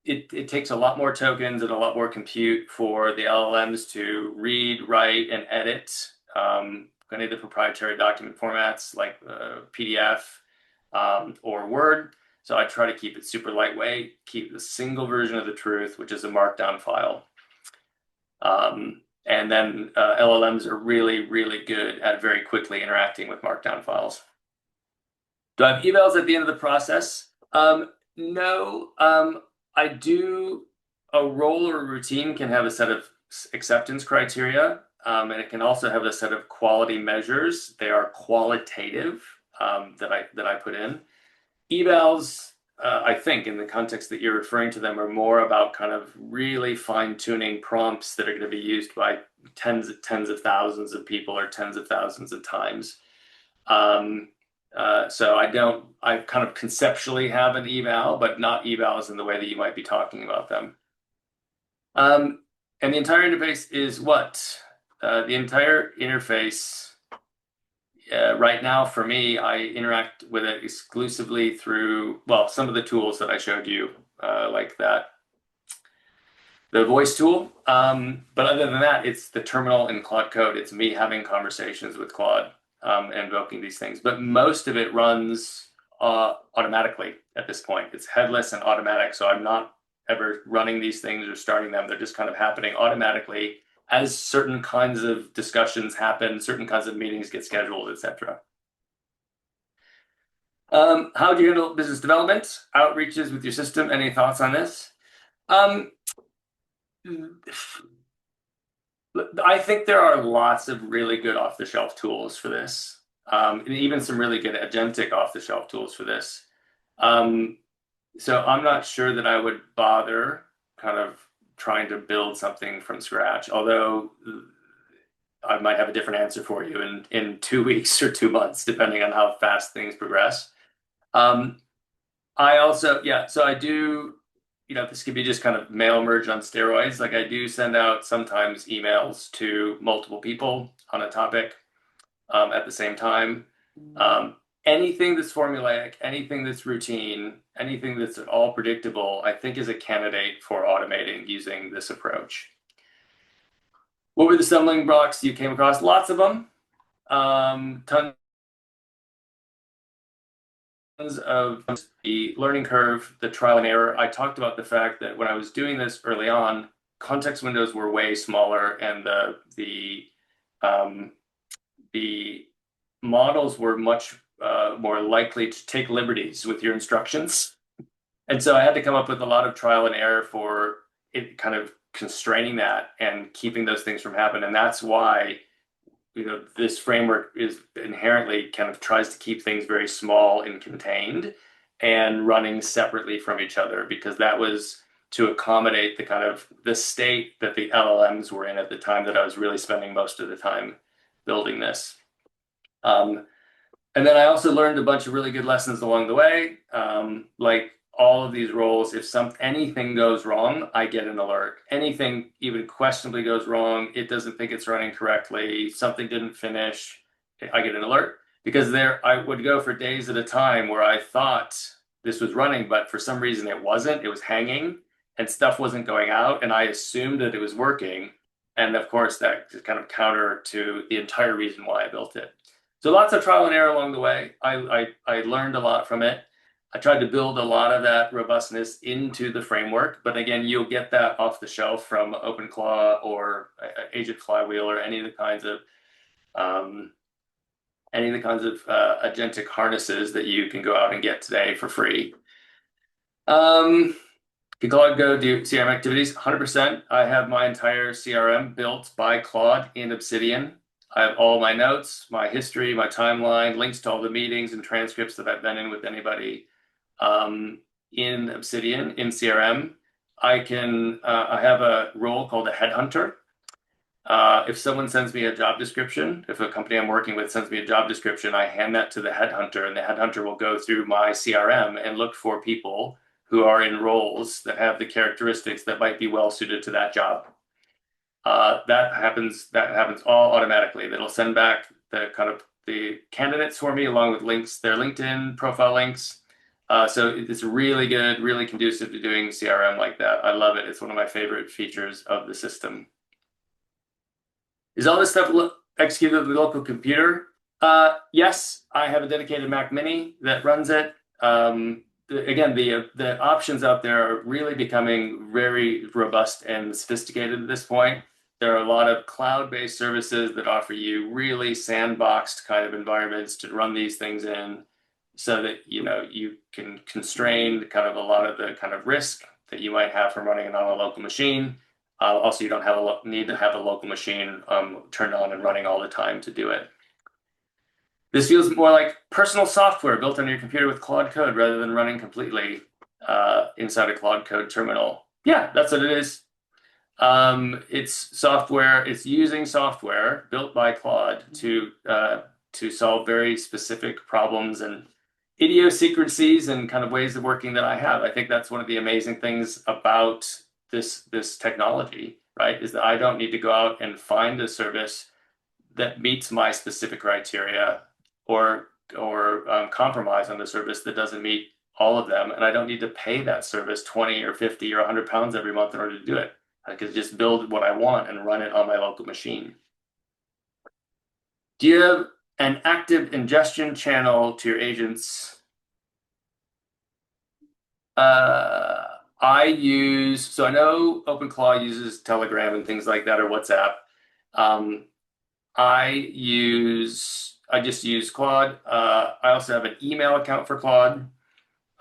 It takes a lot more tokens and a lot more compute for the LLMs to read, write, and edit any of the proprietary document formats like PDF or Word. So I try to keep it super lightweight, keep the single version of the truth, which is a markdown file. And then LLMs are really, really good at very quickly interacting with markdown files. Do I have evals at the end of the process? No. I do. A role or a routine can have a set of acceptance criteria, and it can also have a set of quality measures. They are qualitative that I put in. Evals, I think, in the context that you're referring to them, are more about kind of really fine-tuning prompts that are going to be used by tens of thousands of people or tens of thousands of times. So I kind of conceptually have an eval, but not evals in the way that you might be talking about them. And the entire interface is what? The entire interface, right now for me, I interact with it exclusively through, well, some of the tools that I showed you, like the voice tool. But other than that, it's the terminal in Claude Code. It's me having conversations with Claude, invoking these things. But most of it runs automatically at this point. It's headless and automatic, so I'm not ever running these things or starting them. They're just kind of happening automatically as certain kinds of discussions happen, certain kinds of meetings get scheduled, etc. How do you handle business development, outreaches with your system? Any thoughts on this? I think there are lots of really good off-the-shelf tools for this, and even some really good agentic off-the-shelf tools for this. So I'm not sure that I would bother kind of trying to build something from scratch, although I might have a different answer for you in 2 weeks or 2 months, depending on how fast things progress. I also, yeah, so I do, this could be just kind of mail merge on steroids. Like I do send out sometimes emails to multiple people on a topic at the same time. Anything that's formulaic, anything that's routine, anything that's at all predictable, I think is a candidate for automating using this approach. What were the stumbling blocks you came across? Lots of them. Tons of the learning curve, the trial and error. I talked about the fact that when I was doing this early on, context windows were way smaller, and the models were much more likely to take liberties with your instructions. And so I had to come up with a lot of trial and error for it, kind of constraining that and keeping those things from happening. And that's why this framework is inherently kind of tries to keep things very small and contained and running separately from each other, because that was to accommodate the kind of the state that the LLMs were in at the time that I was really spending most of the time building this. And then I also learned a bunch of really good lessons along the way. Like all of these roles, if anything goes wrong, I get an alert. Anything even questionably goes wrong, it doesn't think it's running correctly, something didn't finish, I get an alert. Because I would go for days at a time where I thought this was running, but for some reason it wasn't. It was hanging and stuff wasn't going out, and I assumed that it was working. And of course, that is kind of counter to the entire reason why I built it. So lots of trial and error along the way. I learned a lot from it. I tried to build a lot of that robustness into the framework, but again, you'll get that off the shelf from OpenClaw or Agent Flywheel or any of the kinds of agentic harnesses that you can go out and get today for free. Can Claude go do CRM activities? 100%. I have my entire CRM built by Claude in Obsidian. I have all my notes, my history, my timeline, links to all the meetings and transcripts that I've been in with anybody in Obsidian, in CRM. I have a role called a headhunter. If someone sends me a job description, if a company I'm working with sends me a job description, I hand that to the headhunter, and the headhunter will go through my CRM and look for people who are in roles that have the characteristics that might be well suited to that job. That happens all automatically. It'll send back the candidates for me along with links, their LinkedIn profile links. So it's really good, really conducive to doing CRM like that. I love it. It's one of my favorite features of the system. Is all this stuff executed on the local computer. Yes, I have a dedicated Mac Mini that runs it. Again, the options out there are really becoming very robust and sophisticated at this point. There are a lot of cloud-based services that offer you really sandboxed kind of environments to run these things in, so that you can constrain kind of a lot of the kind of risk that you might have from running it on a local machine. Also, you don't have need to have a local machine turned on and running all the time to do it. This feels more like personal software built on your computer with Claude Code rather than running completely inside a Claude Code terminal. Yeah, that's what it is. It's software. It's using software built by Claude to solve very specific problems and idiosyncrasies and kind of ways of working that I have. I think that's one of the amazing things about this technology, right? Is that I don't need to go out and find a service that meets my specific criteria, or compromise on the service that doesn't meet all of them, and I don't need to pay that service 20 or 50 or 100 pounds every month in order to do it. I could just build what I want and run it on my local machine. Do you have an active ingestion channel to your agents? I know OpenClaw uses Telegram and things like that, or WhatsApp. I just use Claude. I also have an email account for Claude.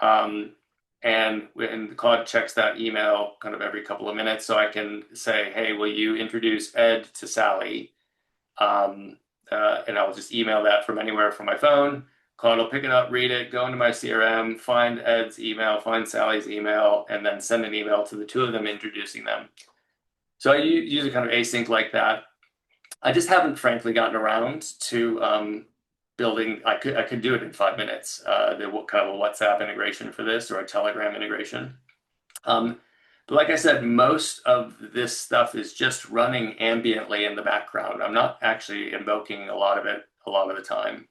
And when Claude checks that email kind of every couple of minutes, so I can say, hey, will you introduce Ed to Sally? And I'll just email that from anywhere from my phone. Claude will pick it up, read it, go into my CRM, find Ed's email, find Sally's email, and then send an email to the two of them introducing them. So I use a kind of async like that. I just haven't, frankly, gotten around to building. I could do it in 5 minutes. The kind of a WhatsApp integration for this, or a Telegram integration. But like I said, most of this stuff is just running ambiently in the background. I'm not actually invoking a lot of it a lot of the time.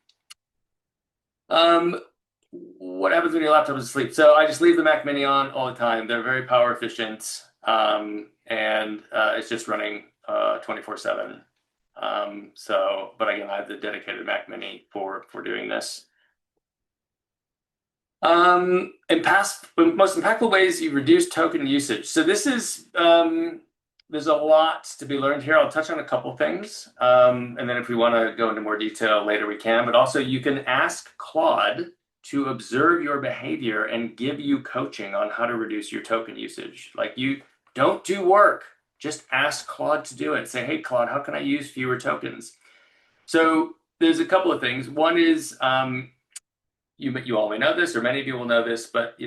What happens when your laptop is asleep? So I just leave the Mac Mini on all the time. They're very power efficient, and it's just running 24/7. But again, I have the dedicated Mac Mini for doing this. Most impactful ways you reduce token usage. So this is there's a lot to be learned here. I'll touch on a couple things, and then if we want to go into more detail later, we can. But also, you can ask Claude to observe your behavior and give you coaching on how to reduce your token usage. Like, you don't do work. Just ask Claude to do it. Say, hey, Claude, how can I use fewer tokens? So there's a couple of things. One is, you all may know this, or many of you will know this, but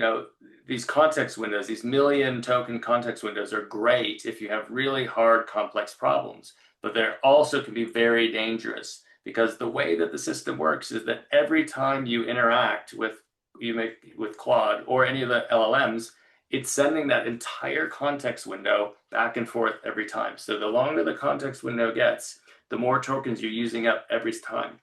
these context windows, these million token context windows, are great if you have really hard, complex problems. But they also can be very dangerous, because the way that the system works is that every time you interact with Claude or any of the LLMs, it's sending that entire context window back and forth every time. So the longer the context window gets, the more tokens you're using up every time.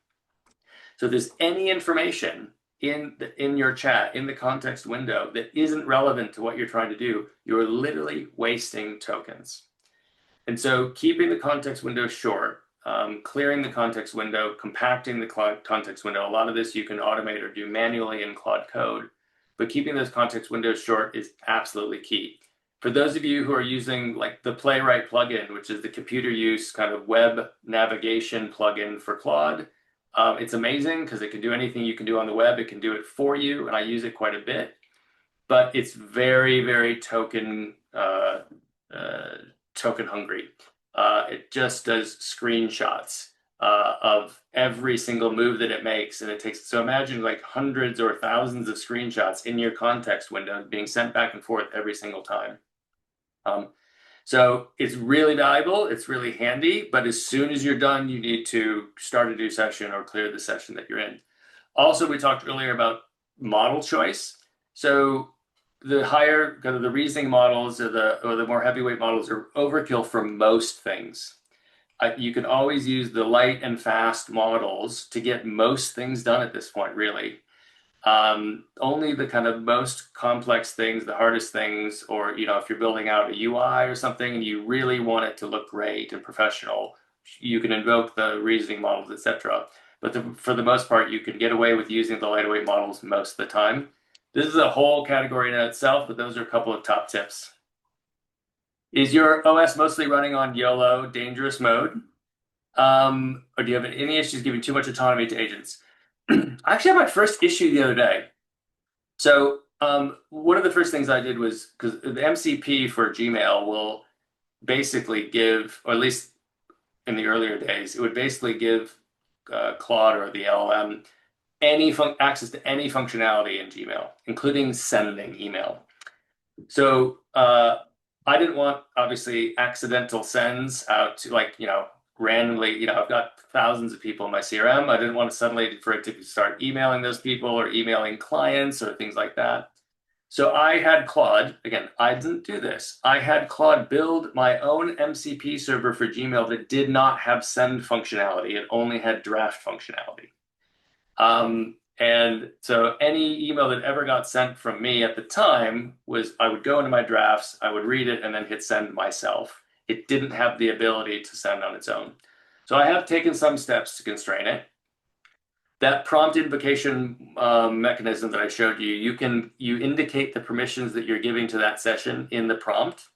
So if there's any information in your chat, in the context window, that isn't relevant to what you're trying to do, you're literally wasting tokens. And so keeping the context window short, clearing the context window, compacting the context window, a lot of this you can automate or do manually in Claude Code. But keeping those context windows short is absolutely key. For those of you who are using like the Playwright plugin, which is the computer use kind of web navigation plugin for Claude, it's amazing because it can do anything you can do on the web. It can do it for you, and I use it quite a bit. But it's very, very token hungry. It just does screenshots of every single move that it makes, and it takes. So imagine like hundreds or thousands of screenshots in your context window being sent back and forth every single time. So it's really valuable, it's really handy, but as soon as you're done, you need to start a new session or clear the session that you're in. Also, we talked earlier about model choice. So the higher kind of the reasoning models, or the more heavyweight models, are overkill for most things. You can always use the light and fast models to get most things done at this point, really. Only the kind of most complex things, the hardest things, or if you're building out a UI or something and you really want it to look great and professional, you can invoke the reasoning models, etc. But for the most part, you can get away with using the lighter weight models most of the time. This is a whole category in itself, but those are a couple of top tips. Is your OS mostly running on YOLO dangerous mode? Or do you have any issues giving too much autonomy to agents? I actually had my first issue the other day. So one of the first things I did was because the MCP for Gmail will basically give, or at least in the earlier days, it would basically give Claude or the LLM access to any functionality in Gmail, including sending email. So I didn't want obviously accidental sends out to randomly, I've got thousands of people in my CRM. I didn't want to suddenly for it to start emailing those people or emailing clients or things like that. So I had Claude, again, I didn't do this. I had Claude build my own MCP server for Gmail that did not have send functionality. It only had draft functionality. And so any email that ever got sent from me at the time I would go into my drafts, I would read it and then hit send myself. It didn't have the ability to send on its own. So I have taken some steps to constrain it. That prompt invocation mechanism that I showed you, you indicate the permissions that you're giving to that session in the prompt.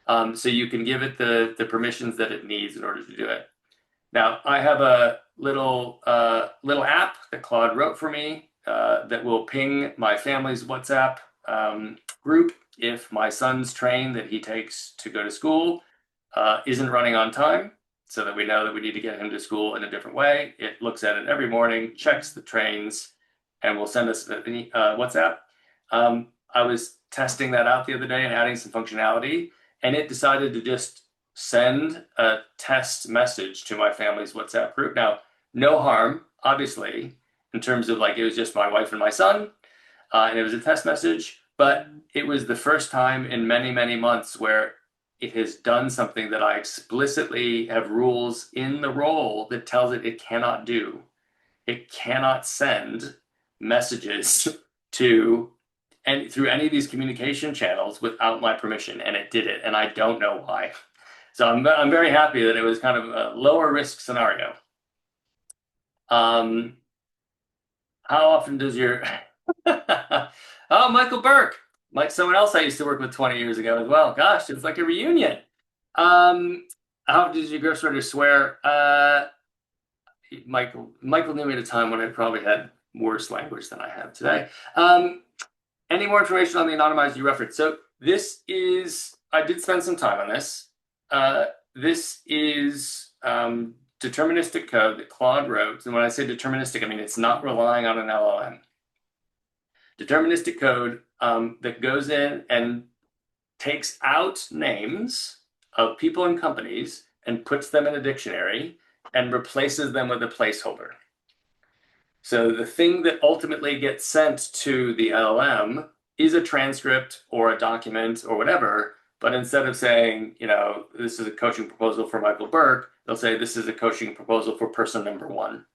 So you can give it the permissions that it needs in order to do it. Now, I have a little app that Claude wrote for me that will ping my family's WhatsApp group if my son's train that he takes to go to school isn't running on time, so that we know that we need to get him to school in a different way. It looks at it every morning, checks the trains, and will send us a WhatsApp. I was testing that out the other day and adding some functionality, and it decided to just send a test message to my family's WhatsApp group. Now, no harm, obviously, in terms of it was just my wife and my son, and it was a test message, but it was the first time in many, many months where it has done something that I explicitly have rules in the role that tells it cannot do. It cannot send messages to and through any of these communication channels without my permission, and it did it, and I don't know why. So I'm very happy that it was kind of a lower risk scenario. How often does your oh, Michael Burke, like someone else I used to work with 20 years ago as well. Gosh, it's like a reunion. How does your ghostwriter swear? Michael knew me at a time when I probably had worse language than I have today. Any more information on the anonymized you referenced? So I did spend some time on this. This is deterministic code that Claude wrote. And when I say deterministic, I mean it's not relying on an LLM. Deterministic code that goes in and takes out names of people and companies and puts them in a dictionary and replaces them with a placeholder. So the thing that ultimately gets sent to the LLM is a transcript or a document or whatever, but instead of saying, this is a coaching proposal for Michael Burke, they'll say this is a coaching proposal for person number one.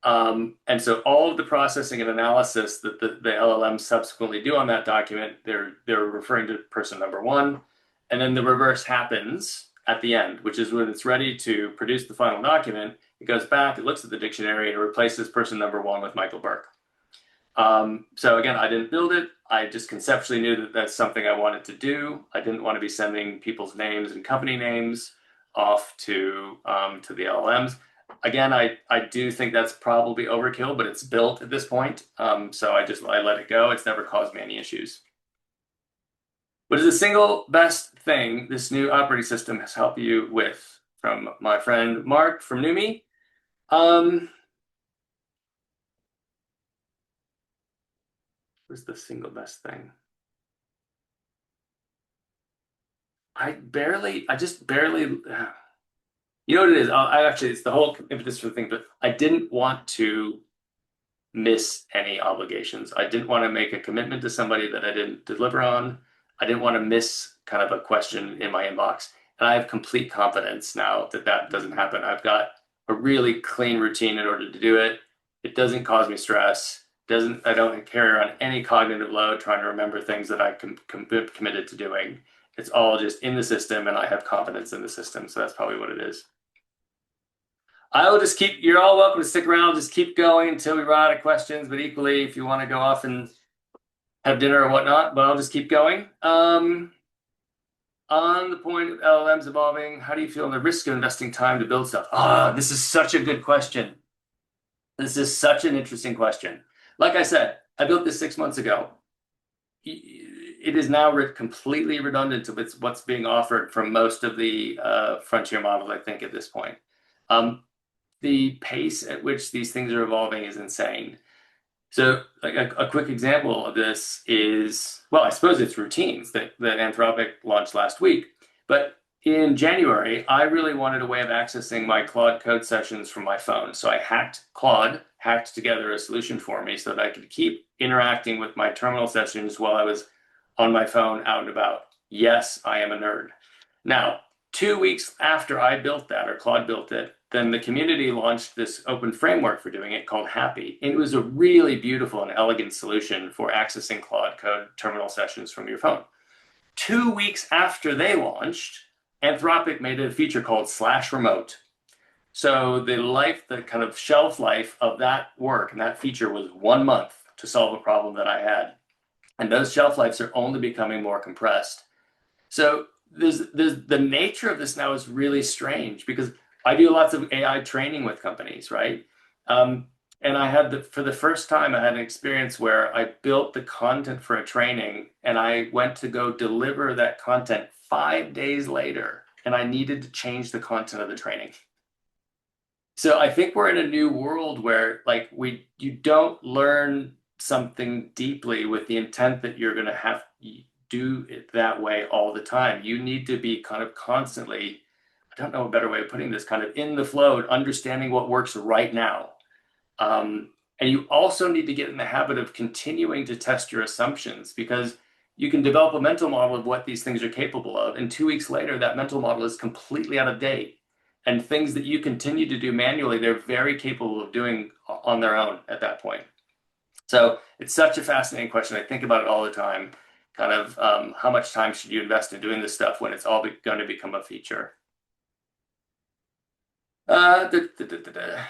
And so all of the processing and analysis that the LLM subsequently do on that document, they're referring to person number one. And then the reverse happens at the end, which is when it's ready to produce the final document. It goes back, it looks at the dictionary, and it replaces person number one with Michael Burke. So again, I didn't build it. I just conceptually knew that that's something I wanted to do. I didn't want to be sending people's names and company names off to the LLMs. Again, I do think that's probably overkill, but it's built at this point. So I let it go. It's never caused me any issues. What is the single best thing this new operating system has helped you with? From my friend Mark from Numi. What's the single best thing? I just barely, you know what it is? It's the whole impetus for the thing, but I didn't want to miss any obligations. I didn't want to make a commitment to somebody that I didn't deliver on. I didn't want to miss kind of a question in my inbox. And I have complete confidence now that that doesn't happen. I've got a really clean routine in order to do it. It doesn't cause me stress. I don't carry around any cognitive load trying to remember things that I committed to doing. It's all just in the system, and I have confidence in the system. So that's probably what it is. I will just keep, you're all welcome to stick around, just keep going until we run out of questions, but equally, if you want to go off and have dinner or whatnot, but I'll just keep going. On the point of LLMs evolving, how do you feel on the risk of investing time to build stuff? Ah, this is such a good question. This is such an interesting question. Like I said, I built this 6 months ago. It is now completely redundant to what's being offered from most of the frontier models, I think, at this point. The pace at which these things are evolving is insane. So, like a quick example of this is, well, I suppose it's routines that Anthropic launched last week. But in January, I really wanted a way of accessing my Claude code sessions from my phone. So I hacked Claude, hacked together a solution for me so that I could keep interacting with my terminal sessions while I was on my phone out and about. Yes, I am a nerd. Now, 2 weeks after I built that, or Claude built it, then the community launched this open framework for doing it called Happy. And it was a really beautiful and elegant solution for accessing Claude Code terminal sessions from your phone. 2 weeks after they launched, Anthropic made a feature called /remote. So the kind of shelf life of that work and that feature was 1 month to solve a problem that I had. And those shelf lives are only becoming more compressed. So there's the nature of this now is really strange because I do lots of AI training with companies, right? And I had for the first time, I had an experience where I built the content for a training and I went to go deliver that content 5 days later, and I needed to change the content of the training. So I think we're in a new world where like you don't learn something deeply with the intent that you're going to have to do it that way all the time. You need to be kind of constantly, I don't know a better way of putting this, kind of in the flow and understanding what works right now. And you also need to get in the habit of continuing to test your assumptions because you can develop a mental model of what these things are capable of. And 2 weeks later, that mental model is completely out of date. And things that you continue to do manually, they're very capable of doing on their own at that point. So it's such a fascinating question. I think about it all the time. Kind of how much time should you invest in doing this stuff when it's all going to become a feature? Da, da, da, da, da.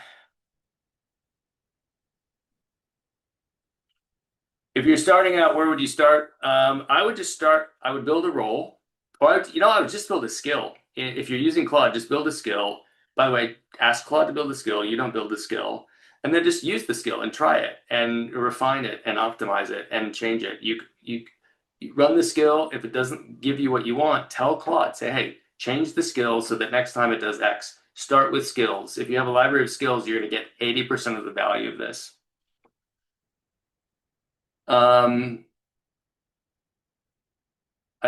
If you're starting out, where would you start? I would just start, I would build a role, or I would just build a skill. If you're using Claude, just build a skill. By the way, ask Claude to build a skill. You don't build the skill. And then just use the skill and try it and refine it and optimize it and change it. You run the skill. If it doesn't give you what you want, tell Claude, say, hey, change the skill so that next time it does X. Start with skills. If you have a library of skills, you're going to get 80% of the value of this. I'd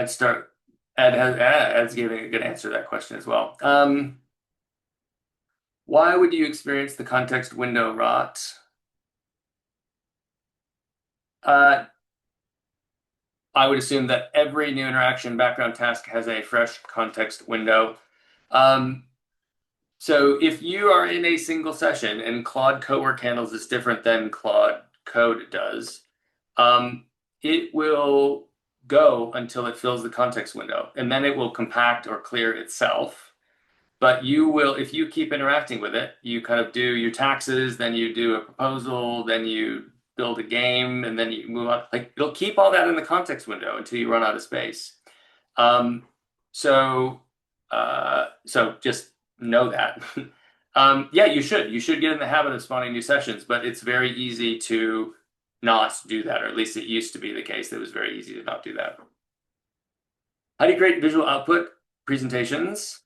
start. Ed's giving a good answer to that question as well. Why would you experience the context window rot? I would assume that every new interaction background task has a fresh context window. So if you are in a single session and Claude Cowork handles is different than Claude Code does, it will go until it fills the context window, and then it will compact or clear itself. But you will, if you keep interacting with it, you kind of do your taxes, then you do a proposal, then you build a game, and then you move on. Like it'll keep all that in the context window until you run out of space. Um, so, so just know that. Yeah, you should. You should get in the habit of spawning new sessions, but it's very easy to not do that, or at least it used to be the case that it was very easy to not do that. How do you create visual output presentations?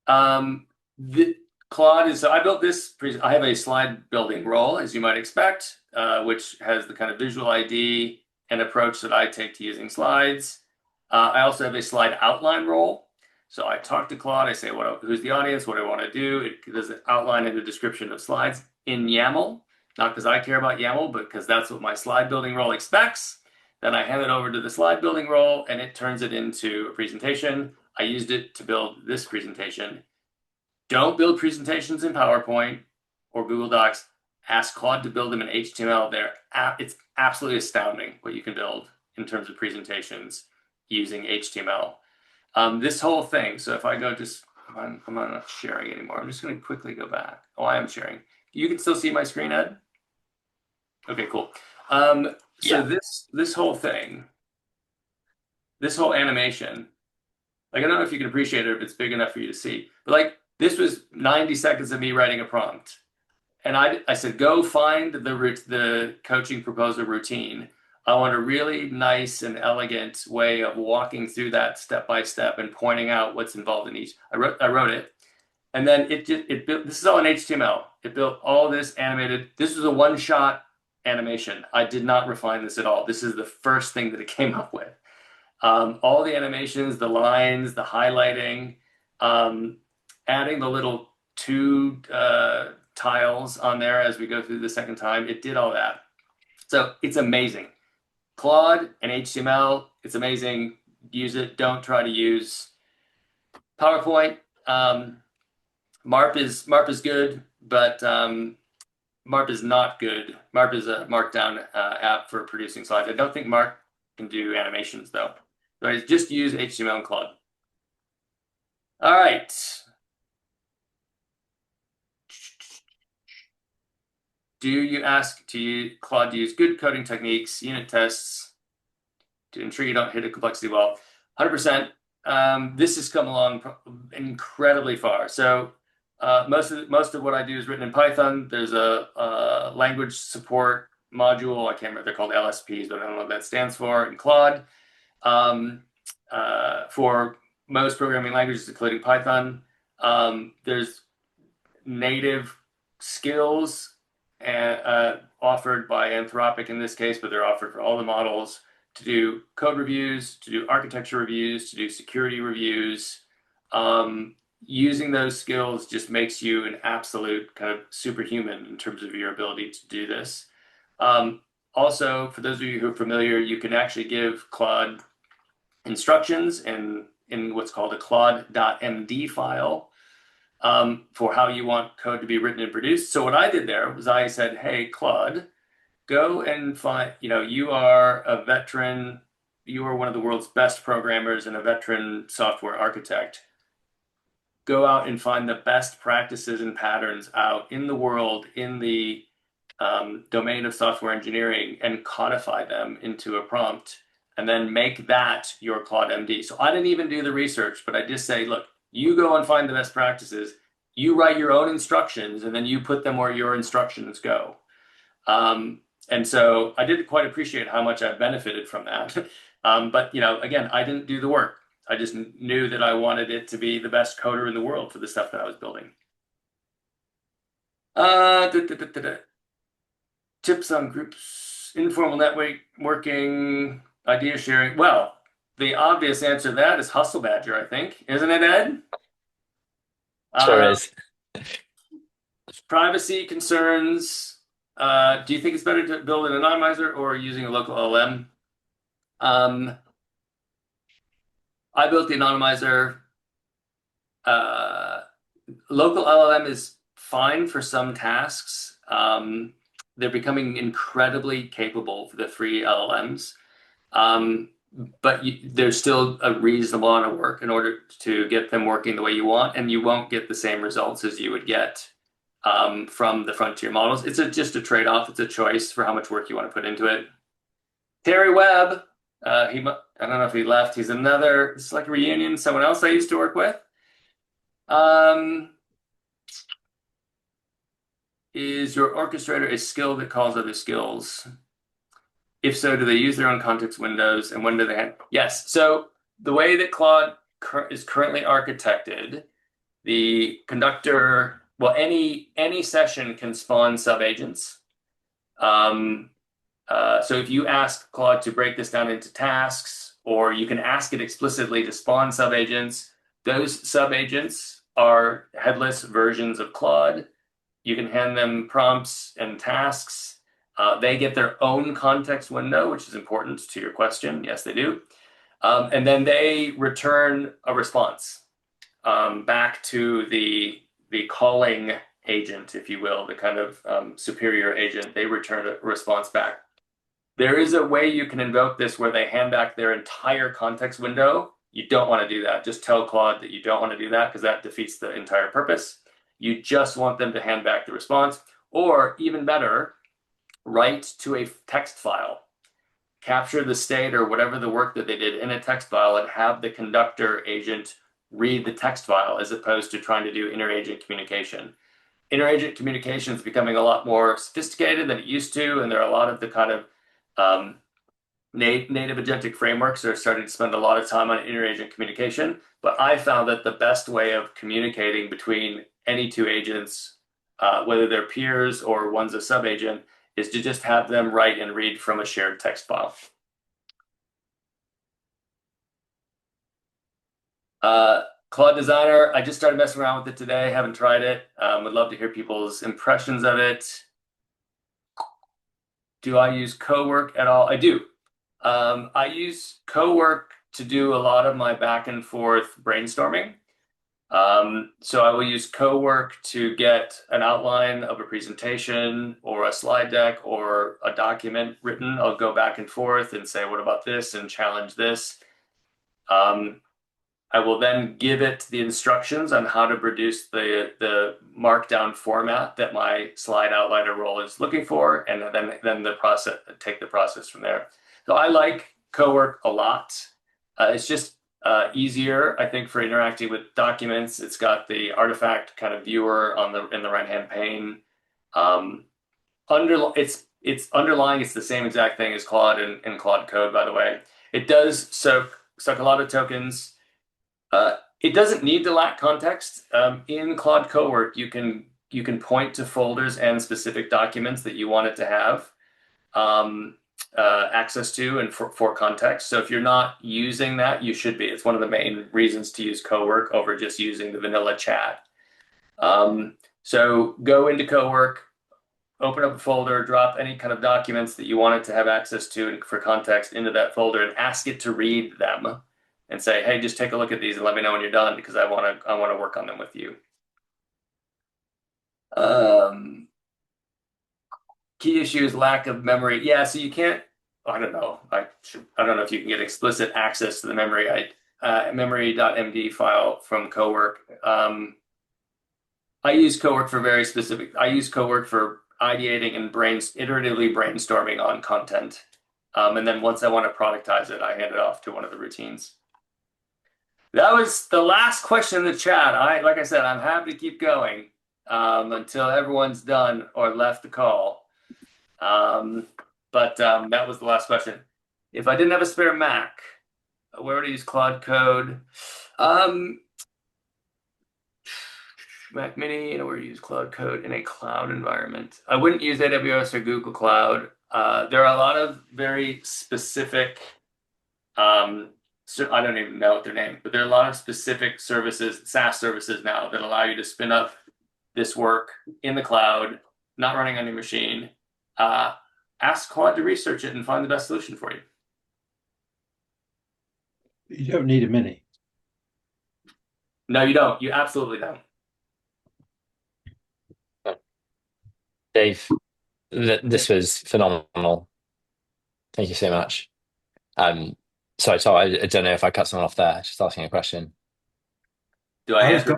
The Claude is, so I built this, I have a slide building role, as you might expect, which has the kind of visual ID and approach that I take to using slides. I also have a slide outline role. So I talk to Claude, I say, who's the audience, what do I want to do? It does an outline and a description of slides in YAML, not because I care about YAML, but because that's what my slide building role expects. Then I hand it over to the slide building role and it turns it into a presentation. I used it to build this presentation. Don't build presentations in PowerPoint or Google Docs. Ask Claude to build them in HTML. It's absolutely astounding what you can build in terms of presentations using HTML. This whole thing, so if I go just I'm not sharing anymore. I'm just going to quickly go back. Oh, I am sharing. You can still see my screen, Ed? Okay, cool. So Yeah. this whole thing, this whole animation, like I don't know if you can appreciate it if it's big enough for you to see, but like this was 90 seconds of me writing a prompt. And I said, go find the coaching proposal routine. I want a really nice and elegant way of walking through that step by step and pointing out what's involved in each. I wrote it, and then it built. This is all in HTML. It built all this animated. This was a one-shot animation. I did not refine this at all. This is the first thing that it came up with. All the animations, the lines, the highlighting, um, adding the little two tiles on there as we go through the second time. It did all that. So it's amazing. Claude and HTML, it's amazing. Use it. Don't try to use PowerPoint. MARP is good, but MARP is not good. MARP is a markdown app for producing slides. I don't think MARP can do animations though. So just use HTML and Claude. All right. Do you ask Claude to use good coding techniques, unit tests to ensure you don't hit a complexity wall? 100%. This has come along incredibly far. So most of what I do is written in Python. There's a language support module. I can't remember, they're called LSPs, but I don't know what that stands for, in Claude. For most programming languages, including Python, there's native skills offered by Anthropic in this case, but they're offered for all the models to do code reviews, to do architecture reviews, to do security reviews. Using those skills just makes you an absolute kind of superhuman in terms of your ability to do this. Also, for those of you who are familiar, you can actually give Claude instructions in what's called a claude.md file for how you want code to be written and produced. So what I did there was I said, hey, Claude, go and find, you are a veteran, you are one of the world's best programmers and a veteran software architect. Go out and find the best practices and patterns out in the world in the domain of software engineering and codify them into a prompt and then make that your Claude MD. So I didn't even do the research, but I just say, look, you go and find the best practices, you write your own instructions, and then you put them where your instructions go. And so I did quite appreciate how much I benefited from that. But again, I didn't do the work. I just knew that I wanted it to be the best coder in the world for the stuff that I was building. Tips on groups, informal networking, idea sharing. Well, the obvious answer to that is Hustle Badger, I think. Isn't it, Ed? Sure is. Privacy concerns. Do you think it's better to build an anonymizer or using a local LLM? I built the anonymizer. Local LLM is fine for some tasks. They're becoming incredibly capable for the free LLMs. But there's still a reasonable amount of work in order to get them working the way you want, and you won't get the same results as you would get from the frontier models. It's just a trade-off. It's a choice for how much work you want to put into it. Terry Webb, I don't know if he left. He's it's like a reunion, someone else I used to work with. Is your orchestrator a skill that calls other skills? If so, do they use their own context windows, and when do they Yes. So the way that Claude is currently architected, the conductor, well, any session can spawn subagents. So if you ask Claude to break this down into tasks, or you can ask it explicitly to spawn subagents, those subagents are headless versions of Claude. You can hand them prompts and tasks. They get their own context window, which is important to your question. Yes, they do. And then they return a response back to the calling agent, if you will, the kind of superior agent. They return a response back. There is a way you can invoke this where they hand back their entire context window You don't want to do that. Just tell Claude that you don't want to do that because that defeats the entire purpose. You just want them to hand back the response, or even better, write to a text file. Capture the state or whatever the work that they did in a text file and have the conductor agent read the text file as opposed to trying to do interagent communication. Interagent communication is becoming a lot more sophisticated than it used to, and there are a lot of the kind of native agentic frameworks are starting to spend a lot of time on interagent communication. But I found that the best way of communicating between any two agents, whether they're peers or one's a subagent, is to just have them write and read from a shared text file. Claude Designer, I just started messing around with it today. Haven't tried it. Would love to hear people's impressions of it. Do I use Cowork at all? I do. I use Cowork to do a lot of my back and forth brainstorming. So I will use Cowork to get an outline of a presentation or a slide deck or a document written. I'll go back and forth and say, what about this? And challenge this. I will then give it the instructions on how to produce the markdown format that my slide outliner role is looking for, and then take the process from there. So I like Cowork a lot. It's just easier, I think, for interacting with documents. It's got the artifact kind of viewer in the right-hand pane. It's underlying. It's the same exact thing as Claude and Claude Code, by the way. It does suck a lot of tokens. It doesn't need to lack context. In Claude Cowork, you can point to folders and specific documents that you want it to have access to and for context. So if you're not using that, you should be. It's one of the main reasons to use Cowork over just using the vanilla chat. So go into Cowork, open up a folder, drop any kind of documents that you want it to have access to for context into that folder, and ask it to read them. And say, hey, just take a look at these and let me know when you're done because I want to work on them with you. Key issue is lack of memory. Yeah, so you can't. I don't know. I don't know if you can get explicit access to the memory memory.md file from Cowork. I use Cowork for very specific. I use Cowork for ideating and iteratively brainstorming on content. And then once I want to productize it, I hand it off to one of the routines. That was the last question in the chat. Like I said, I'm happy to keep going until everyone's done or left the call. But that was the last question. If I didn't have a spare Mac, where would I use Claude Code? Mac Mini, where do you use Claude Code in a cloud environment? I wouldn't use AWS or Google Cloud. There are a lot of very specific so I don't even know what their name, but there are a lot of specific services, SaaS services now that allow you to spin up this work in the cloud, not running on your machine. Ask Claude to research it and find the best solution for you. You don't need a mini. No, you don't. You absolutely don't. Dave, this was phenomenal. Thank you so much. Sorry, I don't know if I cut someone off there, just asking a question. Do I answer?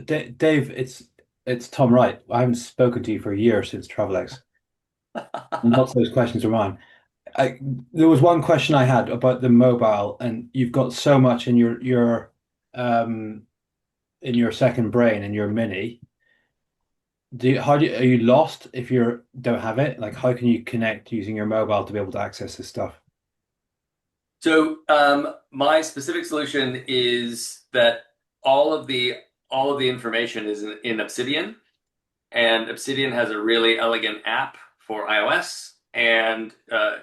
Dave, it's Tom Wright. I haven't spoken to you for a year since TravelX. Lots of those questions are mine. There was one question I had about the mobile, and you've got so much in your second brain in your mini. Are you lost if you don't have it? Like, how can you connect using your mobile to be able to access this stuff? So my specific solution is that all of the information is in Obsidian, and Obsidian has a really elegant app for iOS, and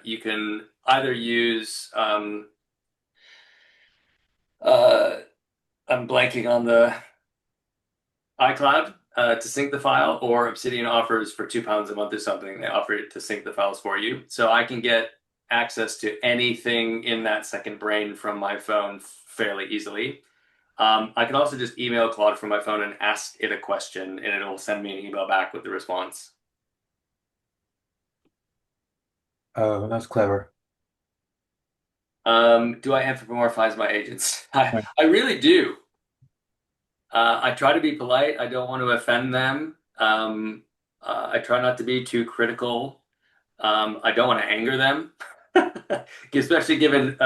you can either use I'm blanking on the iCloud to sync the file, or Obsidian offers for £2 a month or something. They offer it to sync the files for you, so I can get access to anything in that second brain from my phone fairly easily. I can also just email Claude from my phone and ask it a question, and it'll send me an email back with the response. Oh, that's clever. Do I anthropomorphize my agents? Right. I really do. I try to be polite. I don't want to offend them. I try not to be too critical. I don't want to anger them, especially given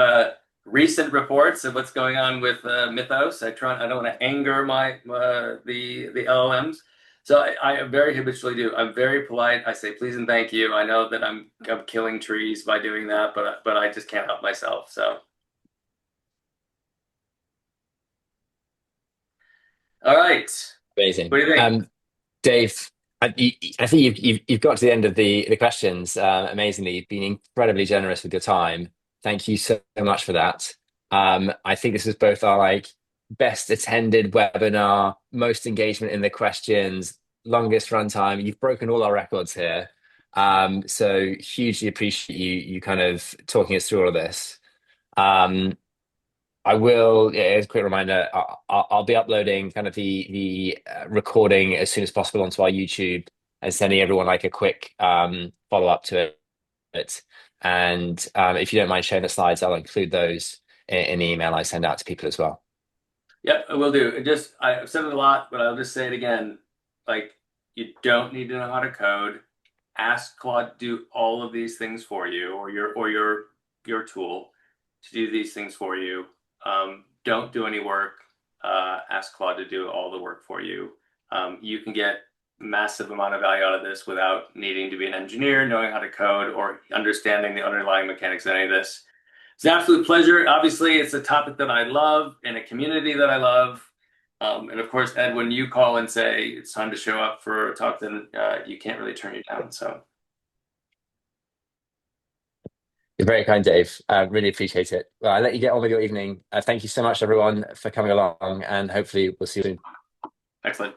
recent reports of what's going on with Mythos. I don't want to anger the LLMs. So I very habitually do. I'm very polite. I say please and thank you. I know that I'm killing trees by doing that, but I just can't help myself. So all right, Amazing. what do you think? Dave, I think you've got to the end of the questions amazingly. You've been incredibly generous with your time. Thank you so much for that. I think this was both our like best attended webinar, most engagement in the questions, longest runtime. You've broken all our records here. So hugely appreciate you kind of talking us through all of this. Um, I will, yeah, as a quick reminder, I'll be uploading kind of the recording as soon as possible onto our YouTube and sending everyone like a quick follow up to it. And if you don't mind sharing the slides, I'll include those in the email I send out to people as well. Yep, I will do. I've said it a lot, but I'll just say it again. Like, you don't need to know how to code. Ask Claude to do all of these things for you, or your tool to do these things for you. Don't do any work. Ask Claude to do all the work for you. You can get massive amount of value out of this without needing to be an engineer, knowing how to code, or understanding the underlying mechanics of any of this. It's an absolute pleasure. Obviously, it's a topic that I love and a community that I love. And of course, Ed, when you call and say it's time to show up for a talk, then you can't really turn you down. So, You're very kind, Dave. Really appreciate it. Well, I'll let you get on with your evening. Thank you so much, everyone, for coming along, and hopefully we'll see you soon. excellent.